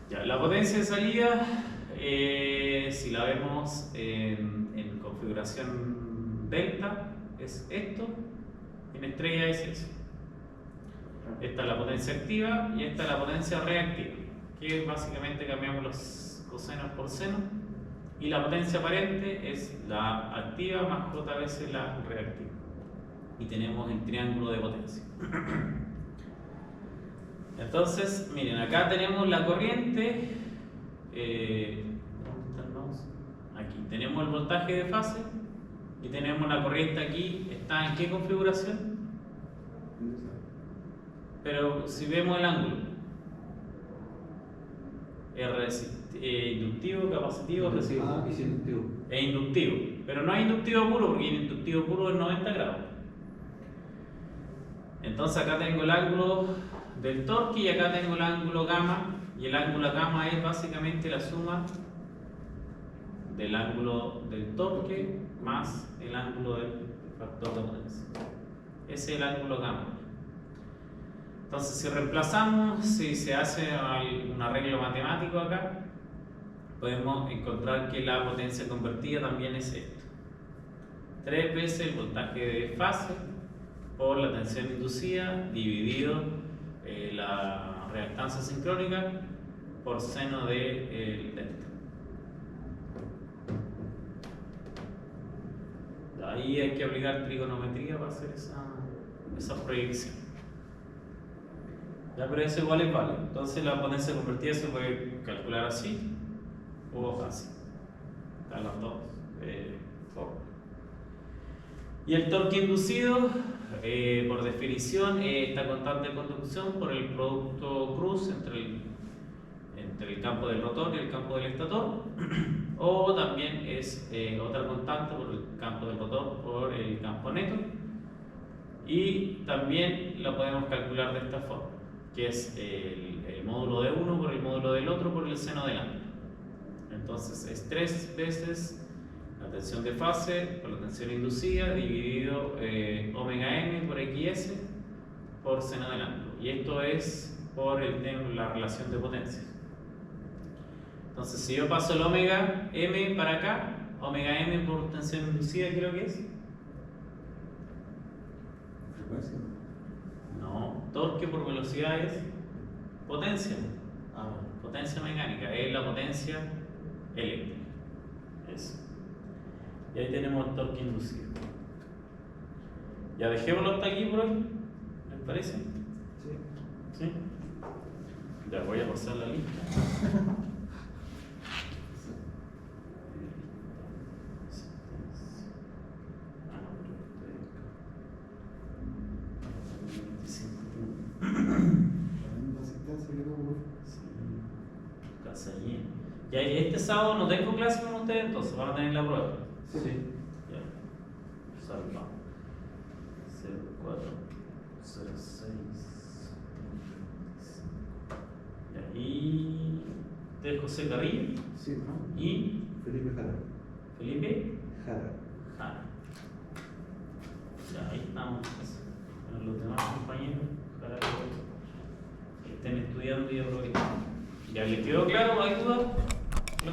Ya, la potencia de salida, si la vemos en configuración delta, es esto, en estrella es eso. Esta es la potencia activa y esta es la potencia reactiva, que básicamente cambiamos los cosenos por seno. Y la potencia aparente es la activa más j veces la reactiva. Y tenemos el triángulo de potencia. Entonces, miren, acá tenemos la corriente. ¿Dónde está el mouse? Aquí tenemos el voltaje de fase y tenemos la corriente aquí. ¿Está en qué configuración? Pero si vemos el ángulo, inductivo, capacitivo, residuo. Es inductivo. Es inductivo, pero no es inductivo puro, porque el inductivo puro es 90 grados. Entonces acá tengo el ángulo del torque y acá tengo el ángulo gamma, y el ángulo gamma es básicamente la suma del ángulo del torque más el ángulo del factor de potencia. Ese es el ángulo gamma. Entonces si reemplazamos, si se hace un arreglo matemático acá, podemos encontrar que la potencia convertida también es esto: 3 veces el voltaje de fase por la tensión inducida dividido la reactancia sincrónica por seno de delta. Ahí hay que aplicar trigonometría para hacer esa proyección. Ya, pero eso igual es válido. Entonces la potencia convertida se puede calcular así o así. Están los dos formas. Y el torque inducido, por definición, es esta constante de conducción por el producto cruz entre el campo del rotor y el campo del estator, o también es otra constante por el campo del rotor por el campo neto, y también la podemos calcular de esta forma, que es el módulo de uno por el módulo del otro por el seno del ángulo. Entonces es 3 veces la tensión de fase por la tensión inducida dividido omega m por xs por seno del ángulo, y esto es por la relación de potencias. Entonces si yo paso el omega m para acá, omega m por tensión inducida creo que es ¿Frecuencia? no, torque por velocidad es potencia. Potencia mecánica es la potencia eléctrica. Eso. Y ahí tenemos el torque inducido. Ya dejémoslo hasta aquí por hoy. ¿Les parece? Sí. ¿Sí? Ya voy a pasar la lista. Ya, este sábado no tengo clase con ustedes, entonces van a tener la prueba. Sí. Ya. Salva. 0406. Ya. Y de José Carrillo. Sí, ¿no? Y Felipe Jara. Felipe Jara. Jara. Ya, ahí estamos. Bueno, los demás compañeros, ojalá que estén estudiando y aprovechando. ¿Ya les quedó claro? ¿Hay dudas?